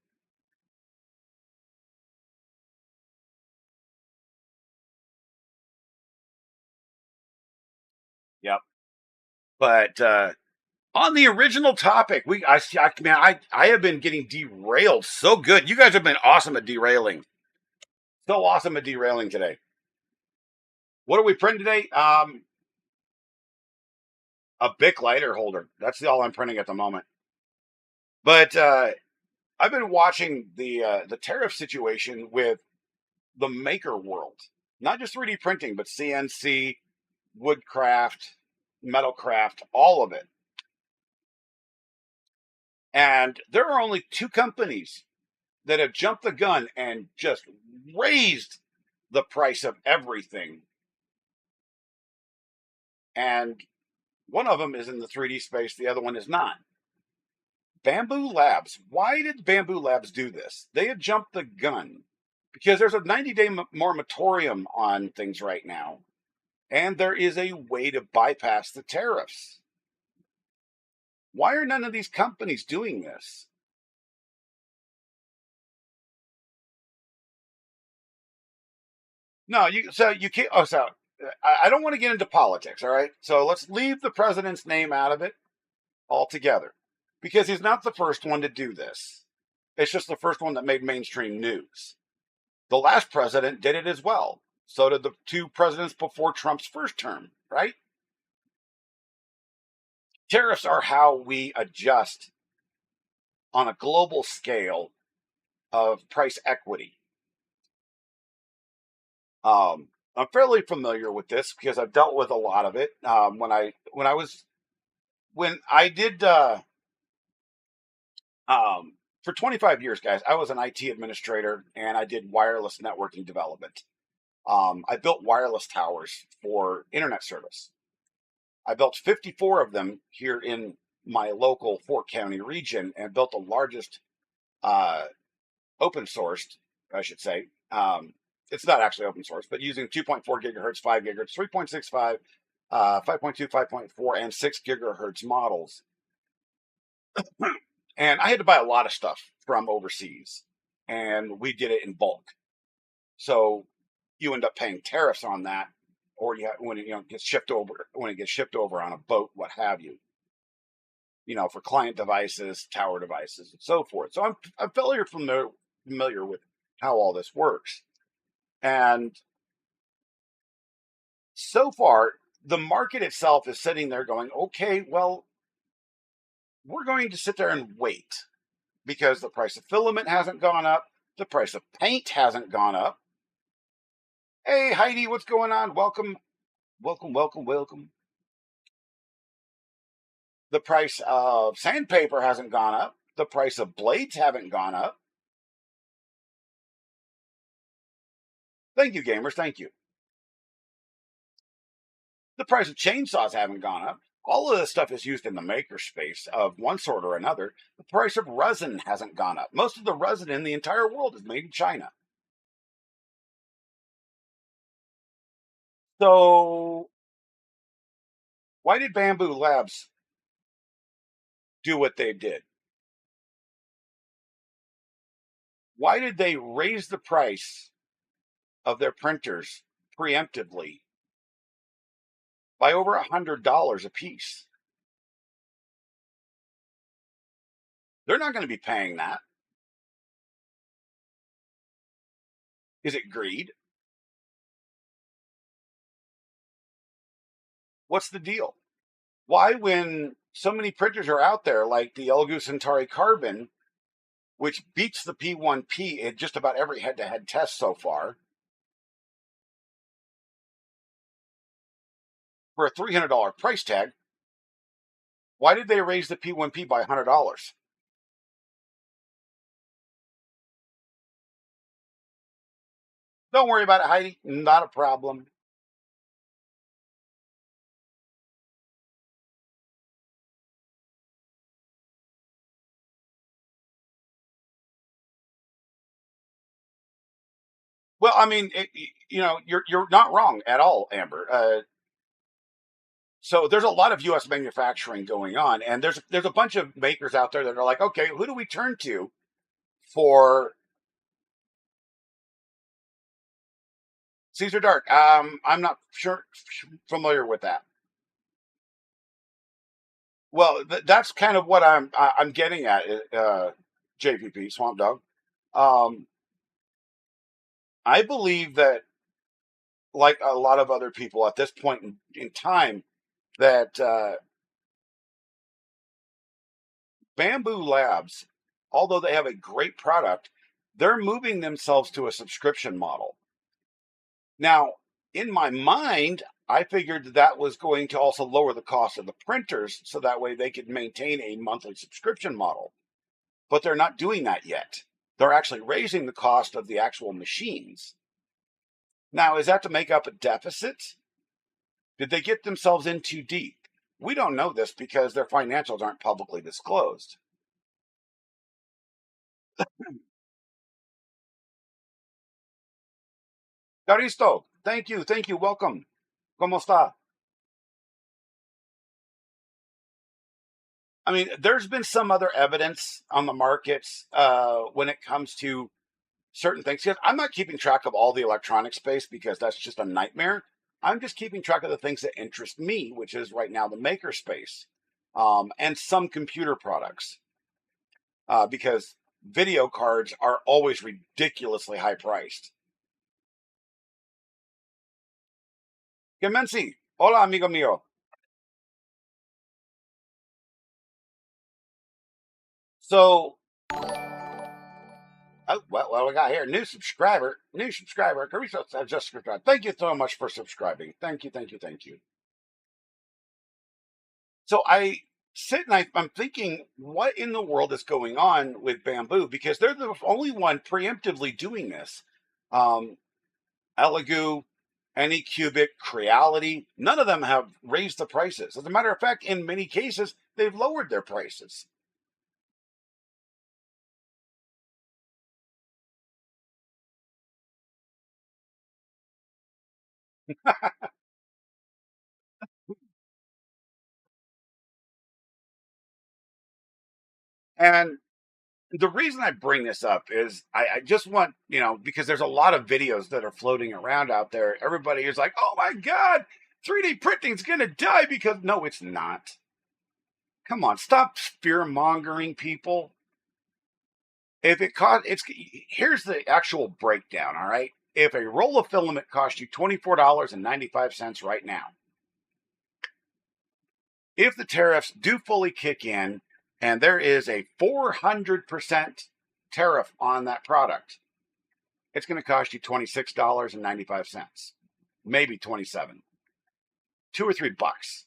S2: Yep. But on the original topic, I have been getting derailed so good. You guys have been awesome at derailing. So awesome at derailing today. What are we printing today? A Bic lighter holder. That's all I'm printing at the moment. But I've been watching the tariff situation with the maker world, not just 3D printing, but CNC, woodcraft, metalcraft, all of it. And there are only two companies that have jumped the gun and just raised the price of everything. And one of them is in the 3D space, the other one is not. Bamboo Labs. Why did Bamboo Labs do this? They have jumped the gun because there's a 90-day moratorium on things right now, and there is a way to bypass the tariffs. Why are none of these companies doing this? No, you can't. Oh, so I don't want to get into politics. All right, so let's leave the president's name out of it altogether, because he's not the first one to do this. It's just the first one that made mainstream news. The last president did it as well. So did the two presidents before Trump's first term, right? Tariffs are how we adjust on a global scale of price equity. I'm fairly familiar with this because I've dealt with a lot of it. When I did for 25 years, guys, I was an IT administrator and I did wireless networking development. I built wireless towers for internet service. I built 54 of them here in my local Fort County region and built the largest uh, open sourced, I should say. It's not actually open source, but using 2.4 gigahertz, 5 gigahertz, 3.65, 5.2, 5.4, and 6 gigahertz models. And I had to buy a lot of stuff from overseas, and we did it in bulk. So you end up paying tariffs on that, or when it gets shipped over on a boat, what have you. For client devices, tower devices, and so forth. So I'm fairly familiar with how all this works. And so far, the market itself is sitting there going, okay, well, we're going to sit there and wait because the price of filament hasn't gone up. The price of paint hasn't gone up. Hey, Heidi, what's going on? Welcome, welcome, welcome, welcome. The price of sandpaper hasn't gone up. The price of blades haven't gone up. Thank you, gamers. Thank you. The price of chainsaws haven't gone up. All of this stuff is used in the maker space of one sort or another. The price of resin hasn't gone up. Most of the resin in the entire world is made in China. So why did Bamboo Labs do what they did? Why did they raise the price of their printers preemptively by over $100 a piece? They're not going to be paying that. Is it greed? What's the deal? Why, when so many printers are out there like the Elegoo Centauri Carbon, which beats the P1P in just about every head-to-head test so far, for a $300 price tag, why did they raise the P1P by $100? Don't worry about it, Heidi. Not a problem. Well, I mean, you're not wrong at all, Amber. So there's a lot of U.S. manufacturing going on, and there's a bunch of makers out there that are like, okay, who do we turn to for Caesar Dark? I'm not sure familiar with that. Well, that's kind of what I'm getting at, JPP Swamp Dog. Um, I believe that, like a lot of other people at this point in time, that Bamboo Labs, although they have a great product, they're moving themselves to a subscription model. Now, in my mind, I figured that was going to also lower the cost of the printers so that way they could maintain a monthly subscription model. But they're not doing that yet. They're actually raising the cost of the actual machines. Now, is that to make up a deficit? Did they get themselves in too deep? We don't know this because their financials aren't publicly disclosed. Caristo, thank you, welcome. ¿Cómo está? I mean, there's been some other evidence on the markets when it comes to certain things. Because I'm not keeping track of all the electronic space because that's just a nightmare. I'm just keeping track of the things that interest me, which is right now the maker space and some computer products. Because video cards are always ridiculously high priced. Que hola, amigo mío. So, oh, well, what we got here? New subscriber. Carissa just subscribed. Thank you so much for subscribing. Thank you. So I sit and I'm thinking, what in the world is going on with Bamboo? Because they're the only one preemptively doing this. Um, Elegoo, Anycubic, Creality, none of them have raised the prices. As a matter of fact, in many cases, they've lowered their prices. And the reason I bring this up is I just want, because there's a lot of videos that are floating around out there. Everybody is like, oh my God, 3D printing's going to die because no, it's not. Come on, stop fear mongering people. If it cost, here's the actual breakdown. All right. If a roll of filament costs you $24.95 right now, if the tariffs do fully kick in and there is a 400% tariff on that product, it's going to cost you $26.95, maybe 27, $2 or $3.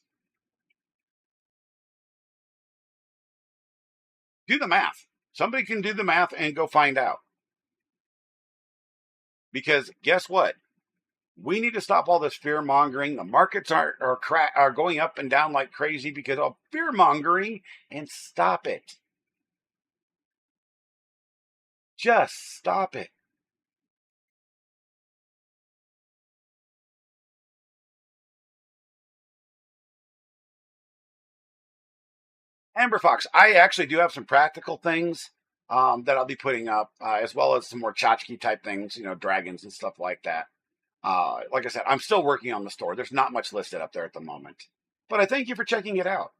S2: Do the math. Somebody can do the math and go find out. Because guess what? We need to stop all this fear mongering. The markets are going up and down like crazy because of fear mongering, and stop it. Just stop it. Amber Fox, I actually do have some practical things that I'll be putting up, as well as some more tchotchke type things, dragons and stuff like that. Like I said, I'm still working on the store. There's not much listed up there at the moment. But I thank you for checking it out.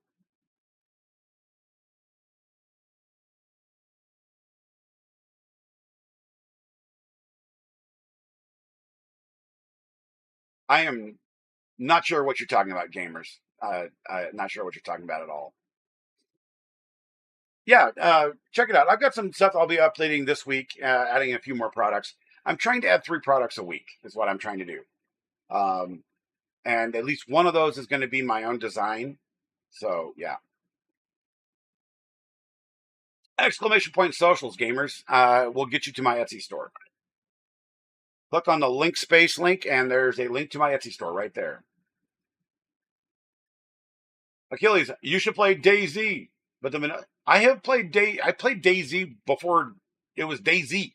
S2: I am not sure what you're talking about, gamers. Not sure what you're talking about at all. Yeah, check it out. I've got some stuff I'll be updating this week, adding a few more products. I'm trying to add 3 products a week, is what I'm trying to do. And at least one of those is going to be my own design. So, yeah. Exclamation point socials, gamers. Will get you to my Etsy store. Click on the link space link, and there's a link to my Etsy store right there. Achilles, you should play DayZ. But the minute I played DayZ before it was DayZ.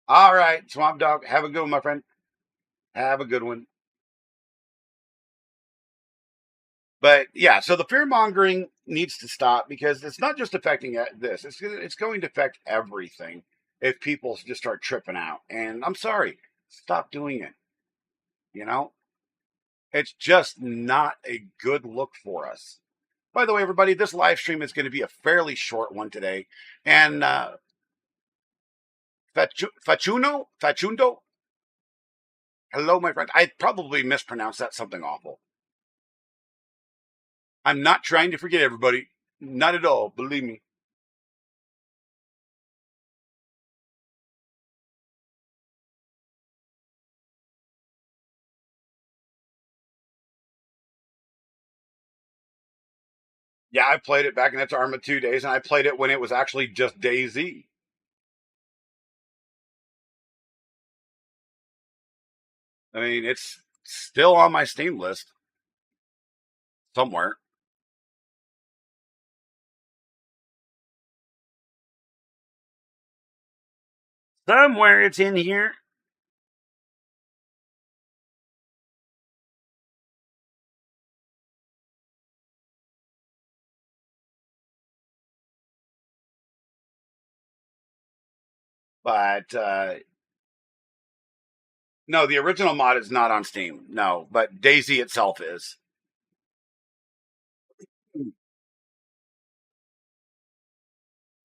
S2: All right, Swamp Dog. Have a good one, my friend. Have a good one. But yeah, so the fear mongering needs to stop because it's not just affecting this; it's going to affect everything if people just start tripping out. And I'm sorry, stop doing it. You know, it's just not a good look for us. By the way, everybody, this live stream is going to be a fairly short one today, and Fachundo, hello, my friend. I probably mispronounced that, something awful. I'm not trying to forget everybody, not at all. Believe me. Yeah, I played it back in its Arma 2 days, and I played it when it was actually just DayZ. I mean, it's still on my Steam list somewhere. Somewhere it's in here. But no, the original mod is not on Steam. No, but DayZ itself is.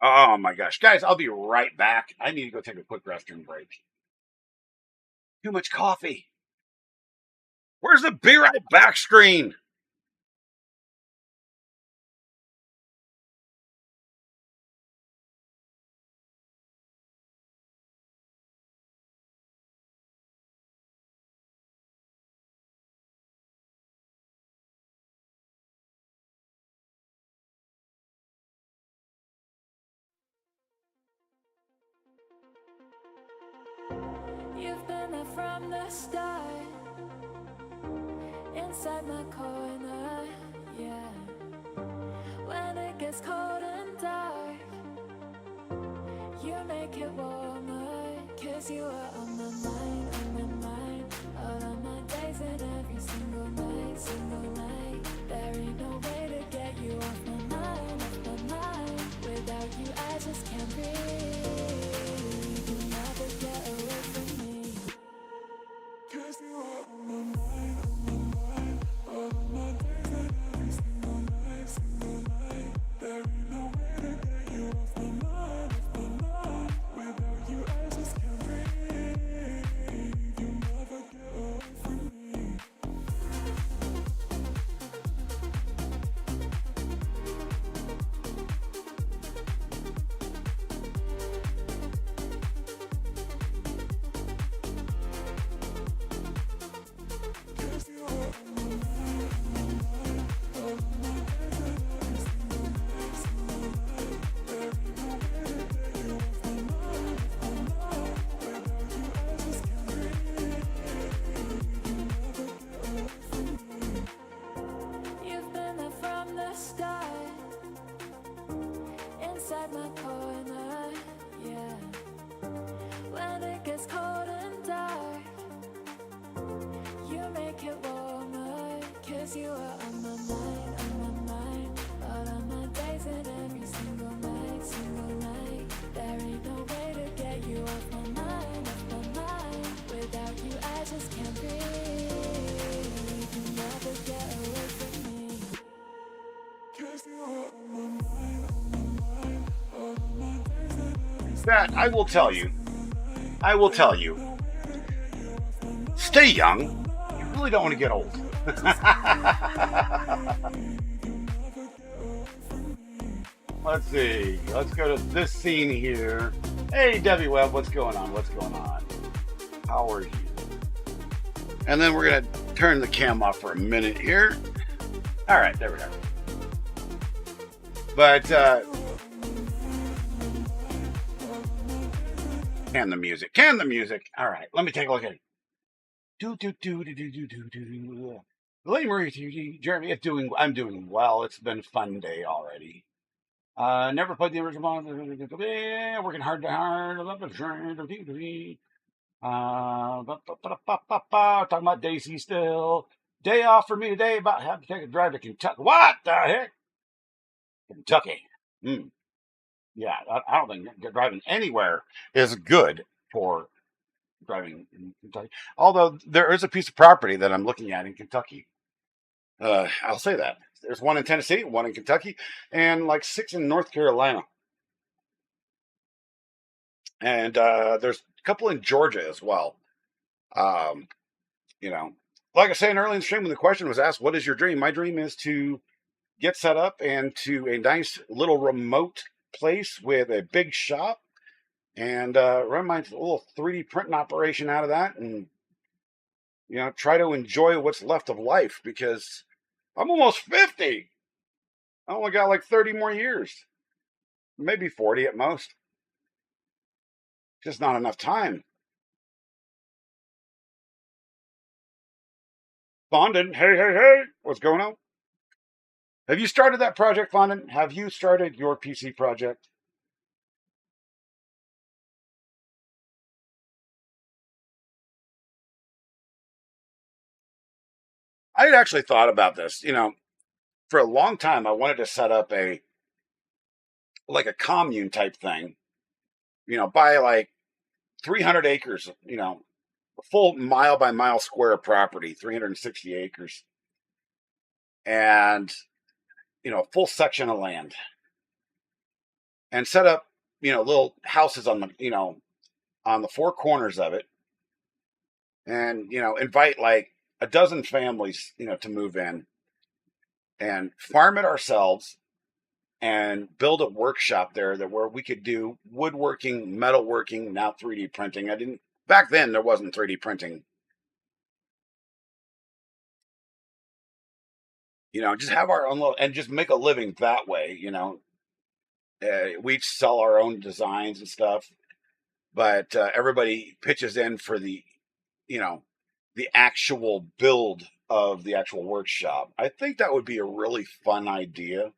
S2: Oh my gosh. Guys, I'll be right back. I need to go take a quick restroom break. Too much coffee. Where's the be right back screen?
S1: You've been there from the start, inside my corner, yeah. When it gets cold and dark, you make it warmer, 'cause you are on my mind, all of my days and every single night. There ain't no way to get you off my mind. Without you I just can't breathe. You never get away from me, 'cause you are on my mind, all of my days and every single night. There ain't no way to get you off my mind. Without you I just can't breathe. You never get away from me. You've been there from the start, inside my corner, yeah. When it gets cold and dark, you make it warmer, 'cause you are on my mind, all of my days and every single night. There ain't no way to get you off my mind. Without you I just can't breathe. You never get away from me, 'cause you are on my mind, all of my days and every
S2: That I will tell you. Stay young. You really don't want to get old. Let's see. Let's go to this scene here. Hey, Debbie Webb, what's going on? How are you? And then we're going to turn the cam off for a minute here. All right, there we go. But, can the music. All right, let me take a look at it. Lady Marie, Jeremy, I'm doing well. It's been a fun day already. Never played the original one. Working hard to hard. Talking about Daisy still. Day off for me today. About have to take a drive to Kentucky. What the heck? Kentucky. Mm. Yeah, I don't think driving anywhere is good for driving in Kentucky. Although there is a piece of property that I'm looking at in Kentucky. I'll say that. There's one in Tennessee, one in Kentucky, and like 6 in North Carolina. And there's a couple in Georgia as well. Um, you know, like I was saying early in the stream when the question was asked, what is your dream? My dream is to get set up and to a nice little remote place with a big shop and run my little 3D printing operation out of that and, try to enjoy what's left of life because I'm almost 50. I only got like 30 more years, maybe 40 at most. Just not enough time. Fondant, hey, what's going on? Have you started that project, Fondant? Have you started your PC project? I had actually thought about this. For a long time, I wanted to set up a commune type thing. Buy like 300 acres. A full mile by mile square of property, 360 acres, and a full section of land, and set up little houses on the four corners of it, and invite like a dozen families to move in and farm it ourselves and build a workshop there that where we could do woodworking, metalworking, now 3D printing. I didn't back then there wasn't 3D printing. Just have our own little and just make a living that way. We each sell our own designs and stuff, but everybody pitches in for you know, the actual build of the actual workshop. I think that would be a really fun idea.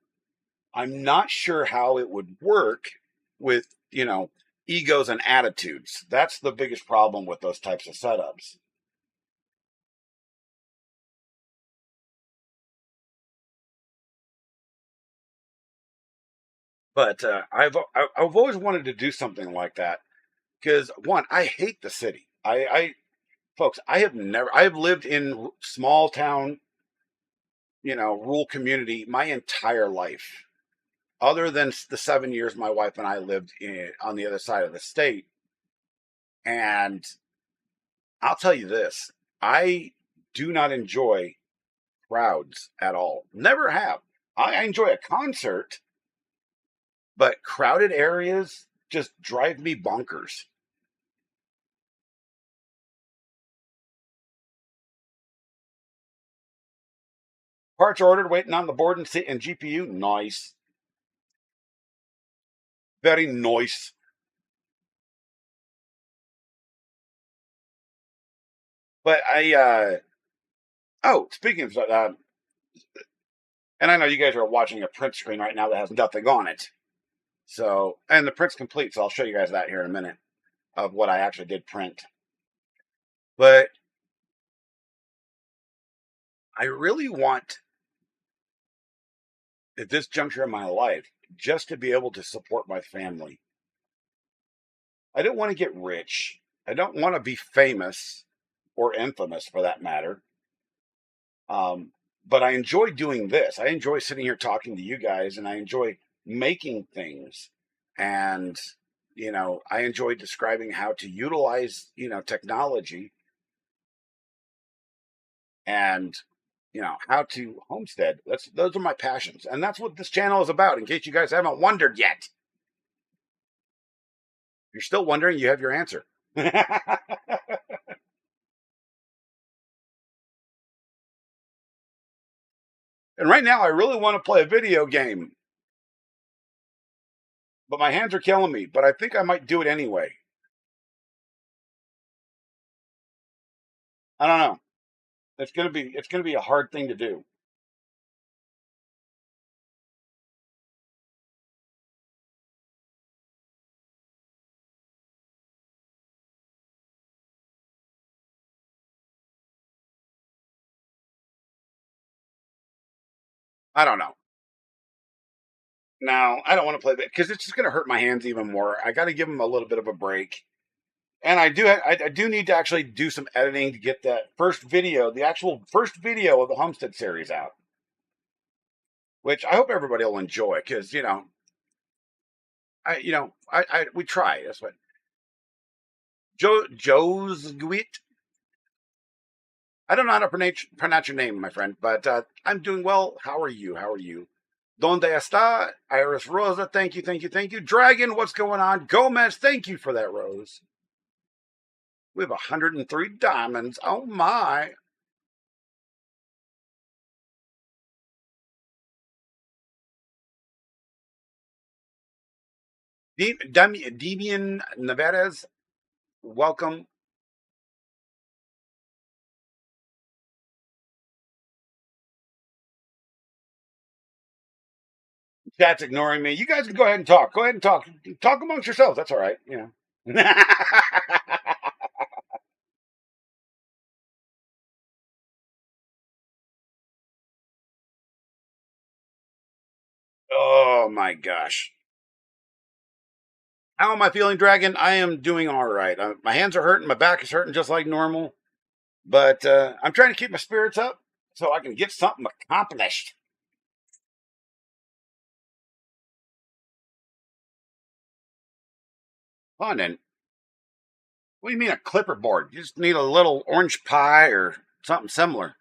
S2: I'm not sure how it would work with, egos and attitudes. That's the biggest problem with those types of setups. But I've always wanted to do something like that because one, I hate the city. Folks, I have lived in small town, rural community my entire life, other than the 7 years my wife and I lived on the other side of the state. And I'll tell you this, I do not enjoy crowds at all. Never have. I enjoy a concert, but crowded areas just drive me bonkers. Parts ordered, waiting on the board and GPU. Nice. Very nice. But speaking of, and I know you guys are watching a print screen right now that has nothing on it. So, and the print's complete, so I'll show you guys that here in a minute of what I actually did print. But I really want, at this juncture in my life, just to be able to support my family. I don't want to get rich. I don't want to be famous or infamous for that matter. But I enjoy doing this. I enjoy sitting here talking to you guys, and I enjoy making things. And, I enjoy describing how to utilize, technology and, how to homestead. Those are my passions. And that's what this channel is about, in case you guys haven't wondered yet. If you're still wondering, you have your answer. And right now, I really want to play a video game, but my hands are killing me. But I think I might do it anyway. I don't know. It's gonna be a hard thing to do. I don't know. No, I don't want to play that because it's just going to hurt my hands even more. I got to give them a little bit of a break. And I do need to actually do some editing to get that first video, the actual first video of the Homestead series out, which I hope everybody will enjoy because we try. That's what Joe's Gwit. I don't know how to pronounce your name, my friend, but I'm doing well. How are you? How are you? Donde está? Iris Rosa, thank you, thank you, thank you. Dragon, what's going on? Gomez, thank you for that rose. We have 103 diamonds. Oh my. Demian Navarez, welcome. Chat's ignoring me. You guys can go ahead and talk. Go ahead and talk. Talk amongst yourselves. That's all right. Oh my gosh. How am I feeling, Dragon? I am doing all right. My hands are hurting. My back is hurting just like normal. But I'm trying to keep my spirits up so I can get something accomplished. Fun. And what do you mean a clipper board? You just need a little orange pie or something similar.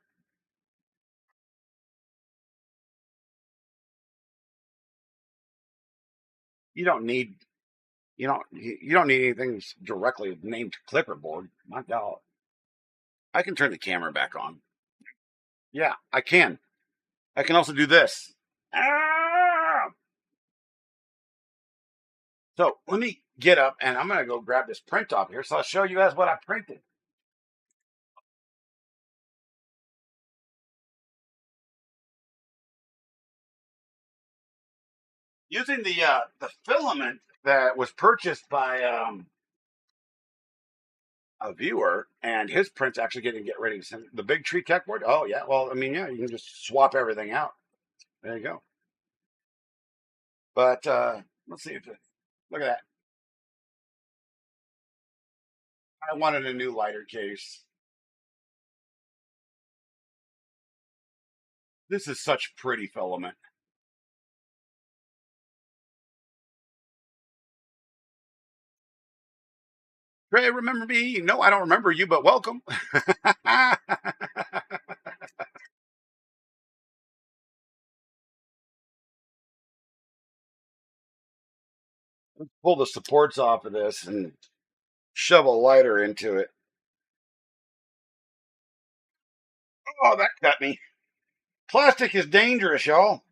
S2: You don't need you don't need anything directly named clipper board. My God. I can turn the camera back on. Yeah, I can. I can also do this. Ah! So let me get up and I'm going to go grab this print off here. So I'll show you guys what I printed. Using the filament that was purchased by a viewer, and his print's actually getting get ready to send the big tree tech board. Oh yeah, well I mean yeah, you can just swap everything out. There you go. But let's see if look at that. I wanted a new lighter case. This is such pretty filament. Trey, remember me? No, I don't remember you, but welcome. Let's pull the supports off of this and shove a lighter into it. Oh, that cut me. Plastic is dangerous, y'all.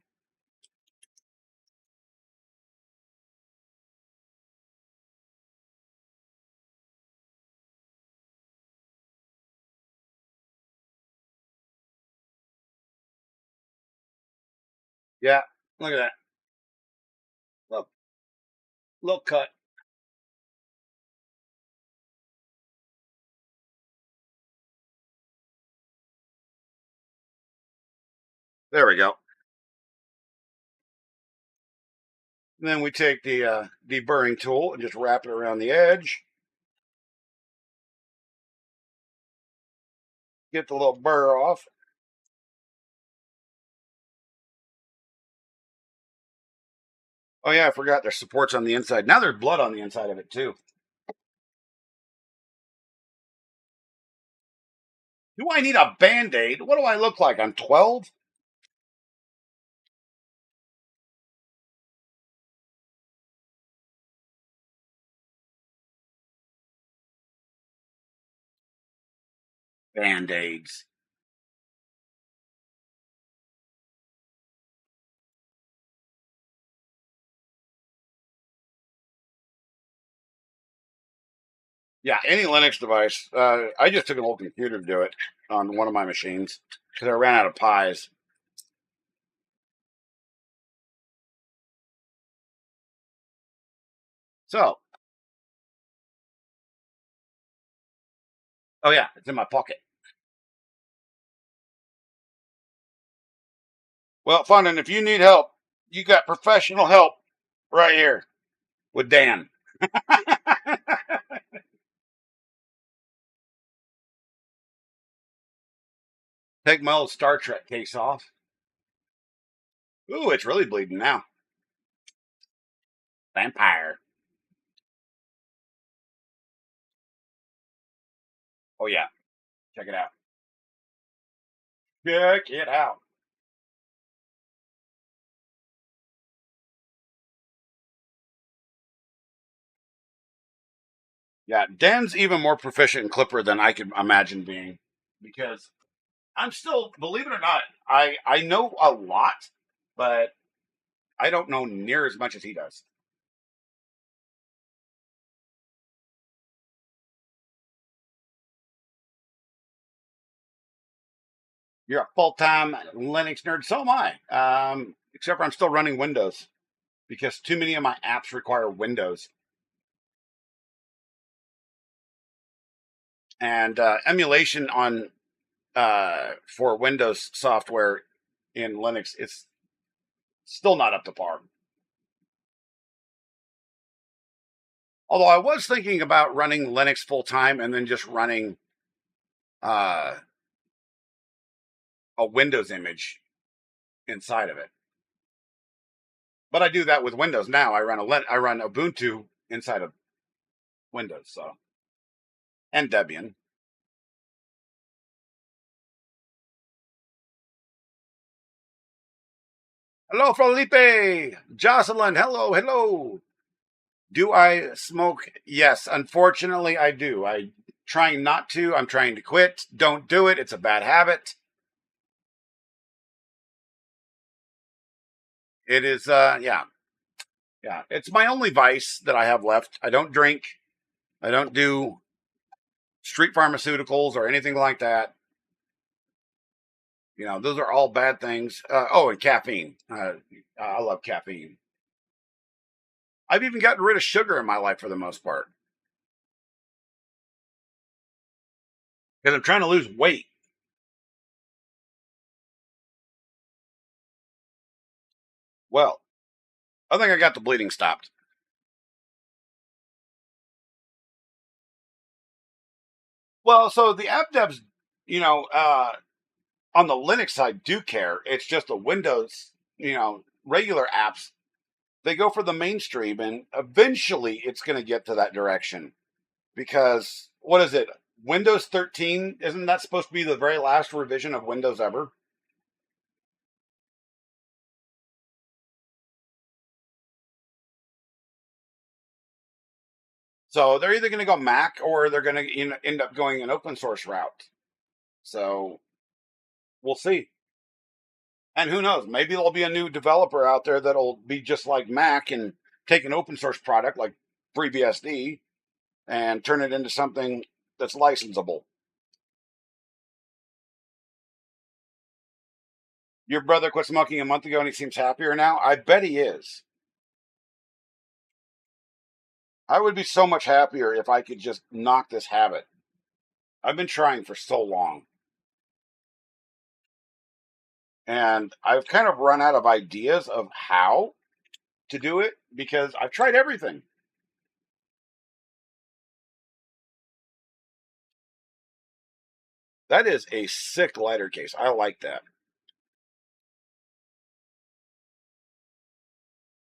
S2: Yeah, look at that. Look, little cut. There we go. And then we take the deburring tool and just wrap it around the edge. Get the little burr off. Oh yeah, I forgot there's supports on the inside. Now there's blood on the inside of it too. Do I need a band-aid? What do I look like? I'm 12? Band-aids. Yeah, any Linux device. I just took an old computer to do it on one of my machines because I ran out of pies. So, oh yeah, it's in my pocket. Well, Fundin, if you need help, you got professional help right here with Dan. Take my old Star Trek case off. Ooh, it's really bleeding now. Vampire. Oh, yeah. Check it out. Check it out. Yeah, Dan's even more proficient in Clipper than I could imagine being, because I'm still, believe it or not, I know a lot, but I don't know near as much as he does. You're a full time Linux nerd, so am I. Except for I'm still running Windows because too many of my apps require Windows, and emulation on for Windows software in Linux is still not up to par. Although I was thinking about running Linux full time and then just running uh, a Windows image inside of it. But I do that with Windows now. I run Ubuntu inside of Windows, so, and Debian. Hello, Felipe, Jocelyn. Hello, hello. Do I smoke? Yes, unfortunately, I do. I trying not to. I'm trying to quit. Don't do it. It's a bad habit. It is. Yeah, yeah. It's my only vice that I have left. I don't drink. I don't do street pharmaceuticals or anything like that. You know, those are all bad things. Oh, and caffeine. I love caffeine. I've even gotten rid of sugar in my life for the most part because I'm trying to lose weight. Well, I think I got the bleeding stopped. Well, so the app devs, you know, on the Linux side do care. It's just the Windows, regular apps, they go for the mainstream, and eventually it's going to get to that direction because what is it? Windows 13, isn't that supposed to be the very last revision of Windows ever? So they're either going to go Mac or they're going to end up going an open source route. So we'll see. And who knows? Maybe there'll be a new developer out there that'll be just like Mac and take an open source product like FreeBSD and turn it into something that's licensable. Your brother quit smoking a month ago and he seems happier now. I bet he is. I would be so much happier if I could just knock this habit. I've been trying for so long. And I've kind of run out of ideas of how to do it because I've tried everything. That is a sick lighter case. I like that.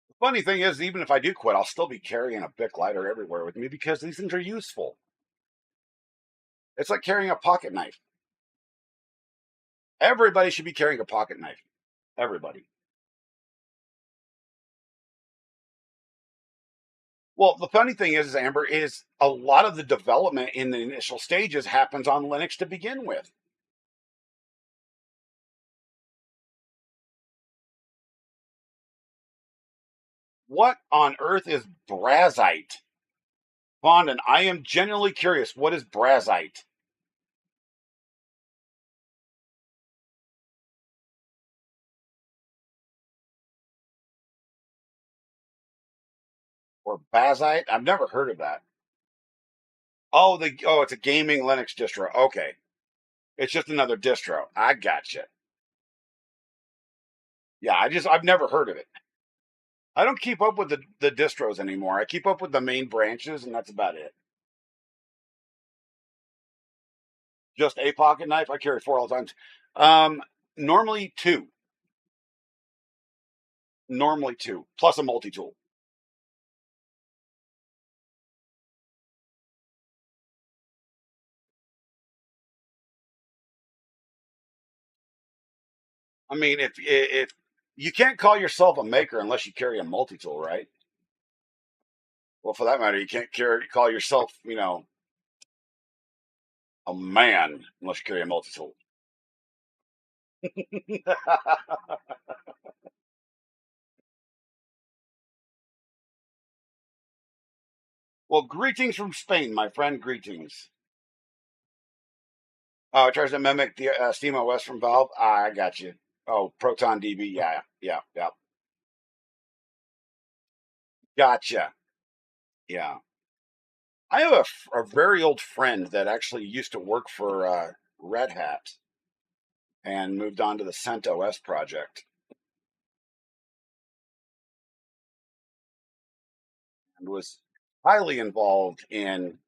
S2: The funny thing is, even if I do quit, I'll still be carrying a Bic lighter everywhere with me because these things are useful. It's like carrying a pocket knife. Everybody should be carrying a pocket knife. Everybody. Well, the funny thing is, Amber, is a lot of the development in the initial stages happens on Linux to begin with. What on earth is Brazite? Fondant, I am genuinely curious. What is Brazite? Or Bazite? I've never heard of that. It's a gaming Linux distro. Okay. It's just another distro. I gotcha. Yeah, I've never heard of it. I don't keep up with the distros anymore. I keep up with the main branches, and that's about it. Just a pocket knife. I carry four all the times. Normally two. Normally two, plus a multi tool. I mean, if you can't call yourself a maker unless you carry a multi tool, right? Well, for that matter, you can't call yourself, a man unless you carry a multi tool. Well, greetings from Spain, my friend. Greetings. Oh, it tries to mimic the SteamOS from Valve. I got you. Oh, Proton DB. Yeah, yeah, yeah. Gotcha. Yeah. I have a very old friend that actually used to work for Red Hat and moved on to the CentOS project and was highly involved in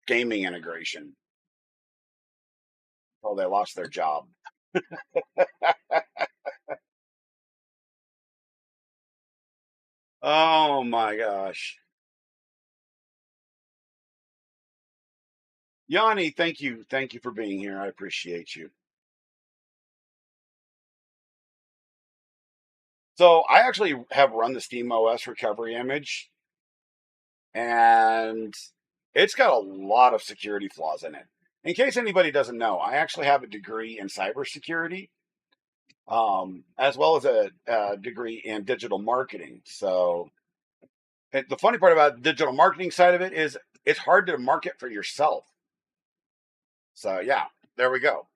S2: gaming integration until they lost their job. Oh my gosh. Yanni, thank you. Thank you for being here. I appreciate you. So I actually have run the SteamOS recovery image, and it's got a lot of security flaws in it. In case anybody doesn't know, I actually have a degree in cybersecurity, as well as a degree in digital marketing. So the funny part about the digital marketing side of it is it's hard to market for yourself. So yeah, there we go.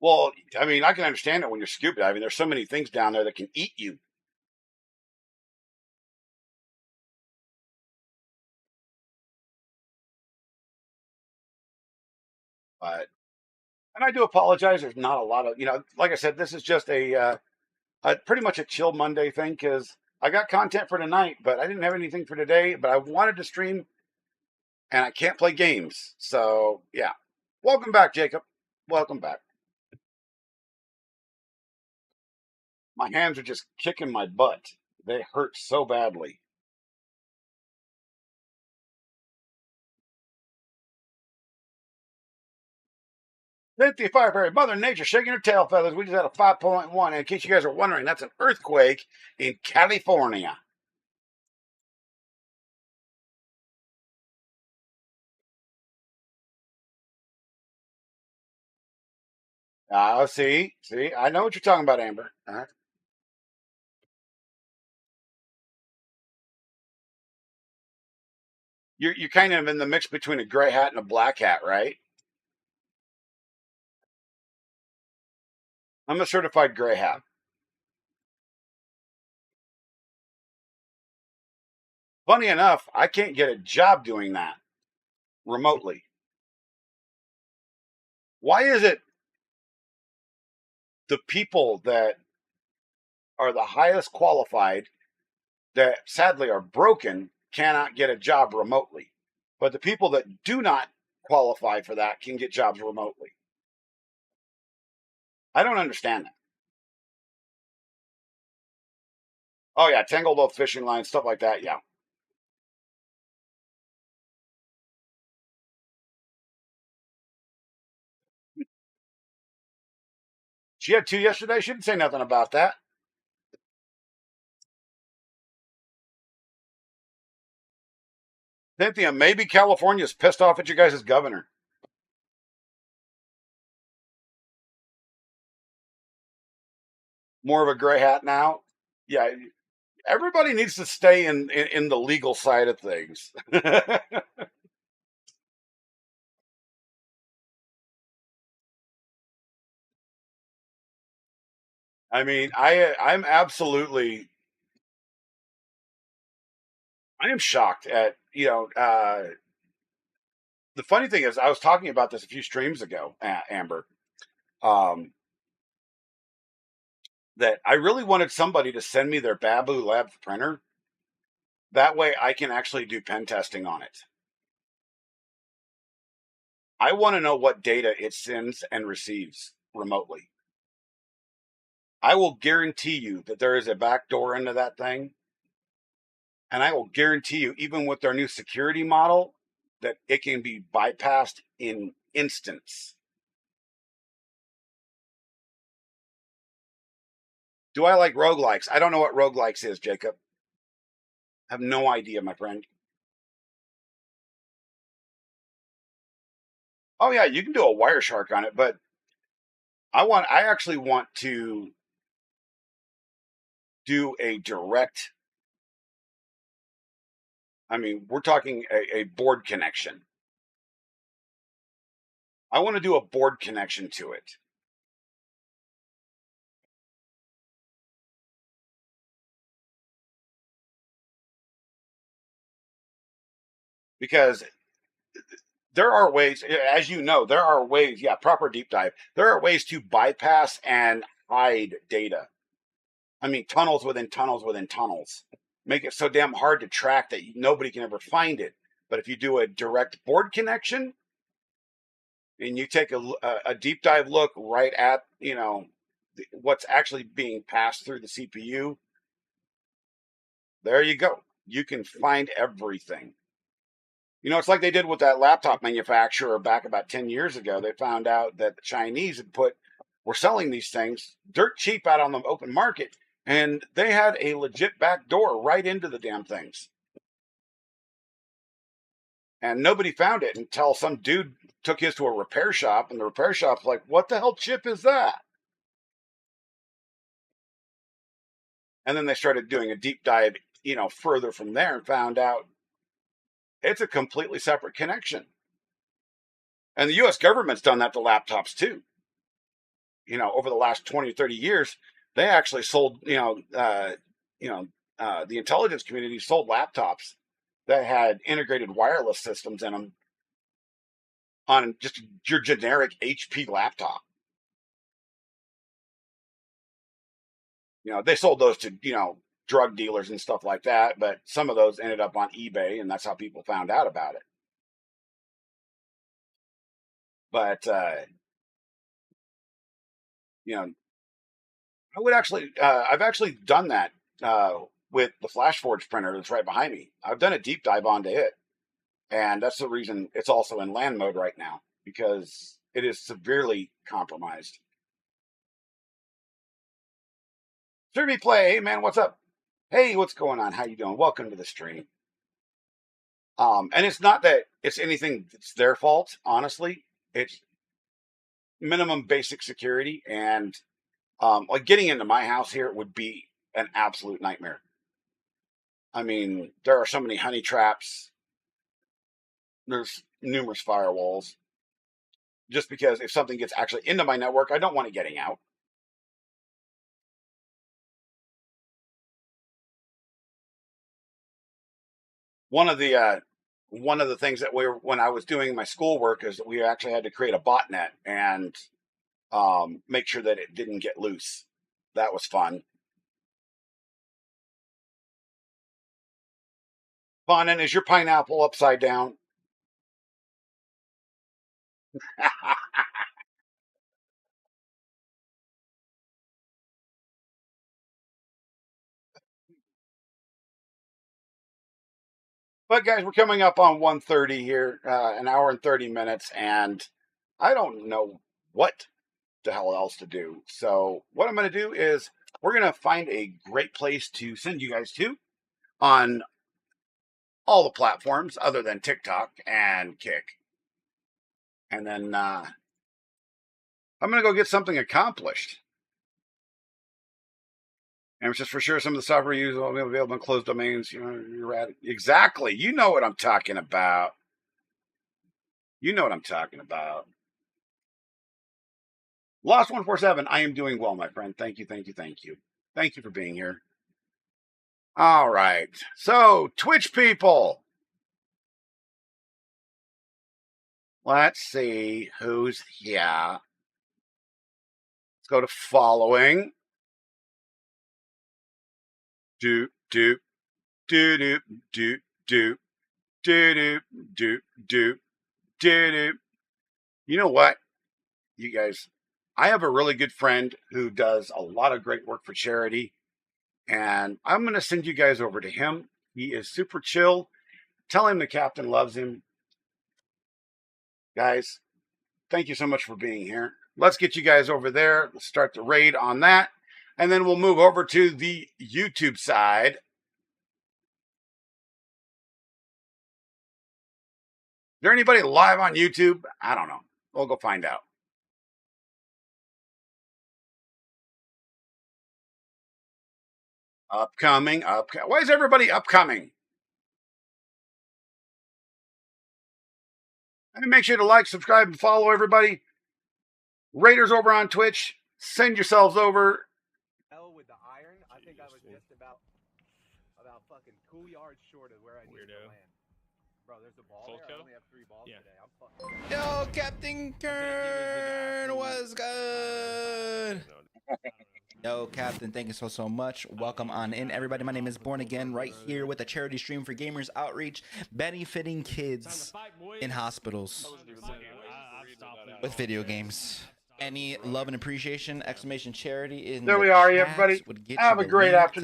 S2: Well, I mean, I can understand it when you're scuba diving. There's so many things down there that can eat you. But and I do apologize. There's not a lot of like I said, this is just a pretty much a chill Monday thing because I got content for tonight, but I didn't have anything for today. But I wanted to stream, and I can't play games. So yeah, welcome back, Jacob. Welcome back. My hands are just kicking my butt. They hurt so badly. Cynthia Fireberry, Mother Nature shaking her tail feathers. We just had a 5.1. And in case you guys are wondering, that's an earthquake in California. See, I know what you're talking about, Amber. You're kind of in the mix between a gray hat and a black hat, right? I'm a certified gray hat. Funny enough, I can't get a job doing that remotely. Why is it the people that are the highest qualified that sadly are broken cannot get a job remotely, but the people that do not qualify for that can get jobs remotely? I don't understand that. Oh yeah, tangled up fishing lines, stuff like that. Yeah, she had two yesterday. She didn't say nothing about that. Cynthia, maybe California's pissed off at you guys' governor. More of a gray hat now. Yeah, everybody needs to stay in the legal side of things. I mean, I am shocked at the funny thing is, I was talking about this a few streams ago, Amber, um, that I really wanted somebody to send me their Babu Lab printer. That way I can actually do pen testing on it. I want to know what data it sends and receives remotely. I will guarantee you that there is a back door into that thing. And I will guarantee you, even with their new security model, that it can be bypassed in instants. Do I like roguelikes? I don't know what roguelikes is, Jacob. I have no idea, my friend. Oh yeah, you can do a Wireshark on it, but I actually want to do a direct, I mean, we're talking a board connection. I want to do a board connection to it. Because there are ways, as you know, there are ways, yeah, proper deep dive. There are ways to bypass and hide data. I mean, tunnels within tunnels within tunnels. Make it so damn hard to track that nobody can ever find it. But if you do a direct board connection and you take a deep dive look right at, what's actually being passed through the CPU, there you go. You can find everything. It's like they did with that laptop manufacturer back about 10 years ago. They found out that the Chinese were selling these things dirt cheap out on the open market, and they had a legit back door right into the damn things. And nobody found it until some dude took his to a repair shop, and the repair shop's like, what the hell chip is that? And then they started doing a deep dive, further from there, and found out it's a completely separate connection. And the US government's done that to laptops too. Over the last 20 or 30 years, they actually sold, the intelligence community sold laptops that had integrated wireless systems in them on just your generic HP laptop. They sold those to, drug dealers and stuff like that, but some of those ended up on eBay, and that's how people found out about it. But, I've actually done that with the FlashForge printer that's right behind me. I've done a deep dive onto it, and that's the reason it's also in LAN mode right now, because it is severely compromised. Streamy Play, hey man, what's up? Hey, what's going on? How you doing? Welcome to the stream. And it's not that it's anything that's their fault, honestly. It's minimum basic security, and like getting into my house here would be an absolute nightmare. I mean, there are so many honey traps. There's numerous firewalls. Just because if something gets actually into my network, I don't want it getting out. One of the things that when I was doing my schoolwork is that we actually had to create a botnet and make sure that it didn't get loose. That was fun. Bonin, is your pineapple upside down? But guys, we're coming up on 1:30 here, an hour and 30 minutes, and I don't know what the hell else to do. So what I'm going to do is we're going to find a great place to send you guys to on all the platforms other than TikTok and Kick. And then I'm going to go get something accomplished. And it's just for sure some of the software used will be available in closed domains. You're at it. Exactly. You know what I'm talking about. You know what I'm talking about. Lost 147, I am doing well, my friend. Thank you, thank you, thank you. Thank you for being here. All right. So, Twitch people. Let's see who's here. Let's go to following. Do do do do do do do do do do. You know what, you guys? I have a really good friend who does a lot of great work for charity, and I'm going to send you guys over to him. He is super chill. Tell him the captain loves him. Guys, thank you so much for being here. Let's get you guys over there. Let's start the raid on that. And then we'll move over to the YouTube side. Is there anybody live on YouTube? I don't know. We'll go find out. Upcoming. Why is everybody upcoming? And make sure to like, subscribe, and follow everybody. Raiders over on Twitch. Send yourselves over.
S4: With the iron, I think I was just about fucking 2 yards short of where I needed to land. Bro, there's a ball there. I only have 3 balls today. I'm fucking.
S5: Yo, Captain Kern, what's good? Yo, Captain, thank you so much. Welcome on in, everybody. My name is Born Again, right here with a charity stream for Gamers Outreach, benefiting kids in hospitals with video games. Any love and appreciation, exclamation charity in
S2: There
S5: the
S2: we are,
S5: chat
S2: everybody.
S5: would get
S2: Have
S5: you
S2: a
S5: the
S2: great
S5: link
S2: afternoon.
S5: to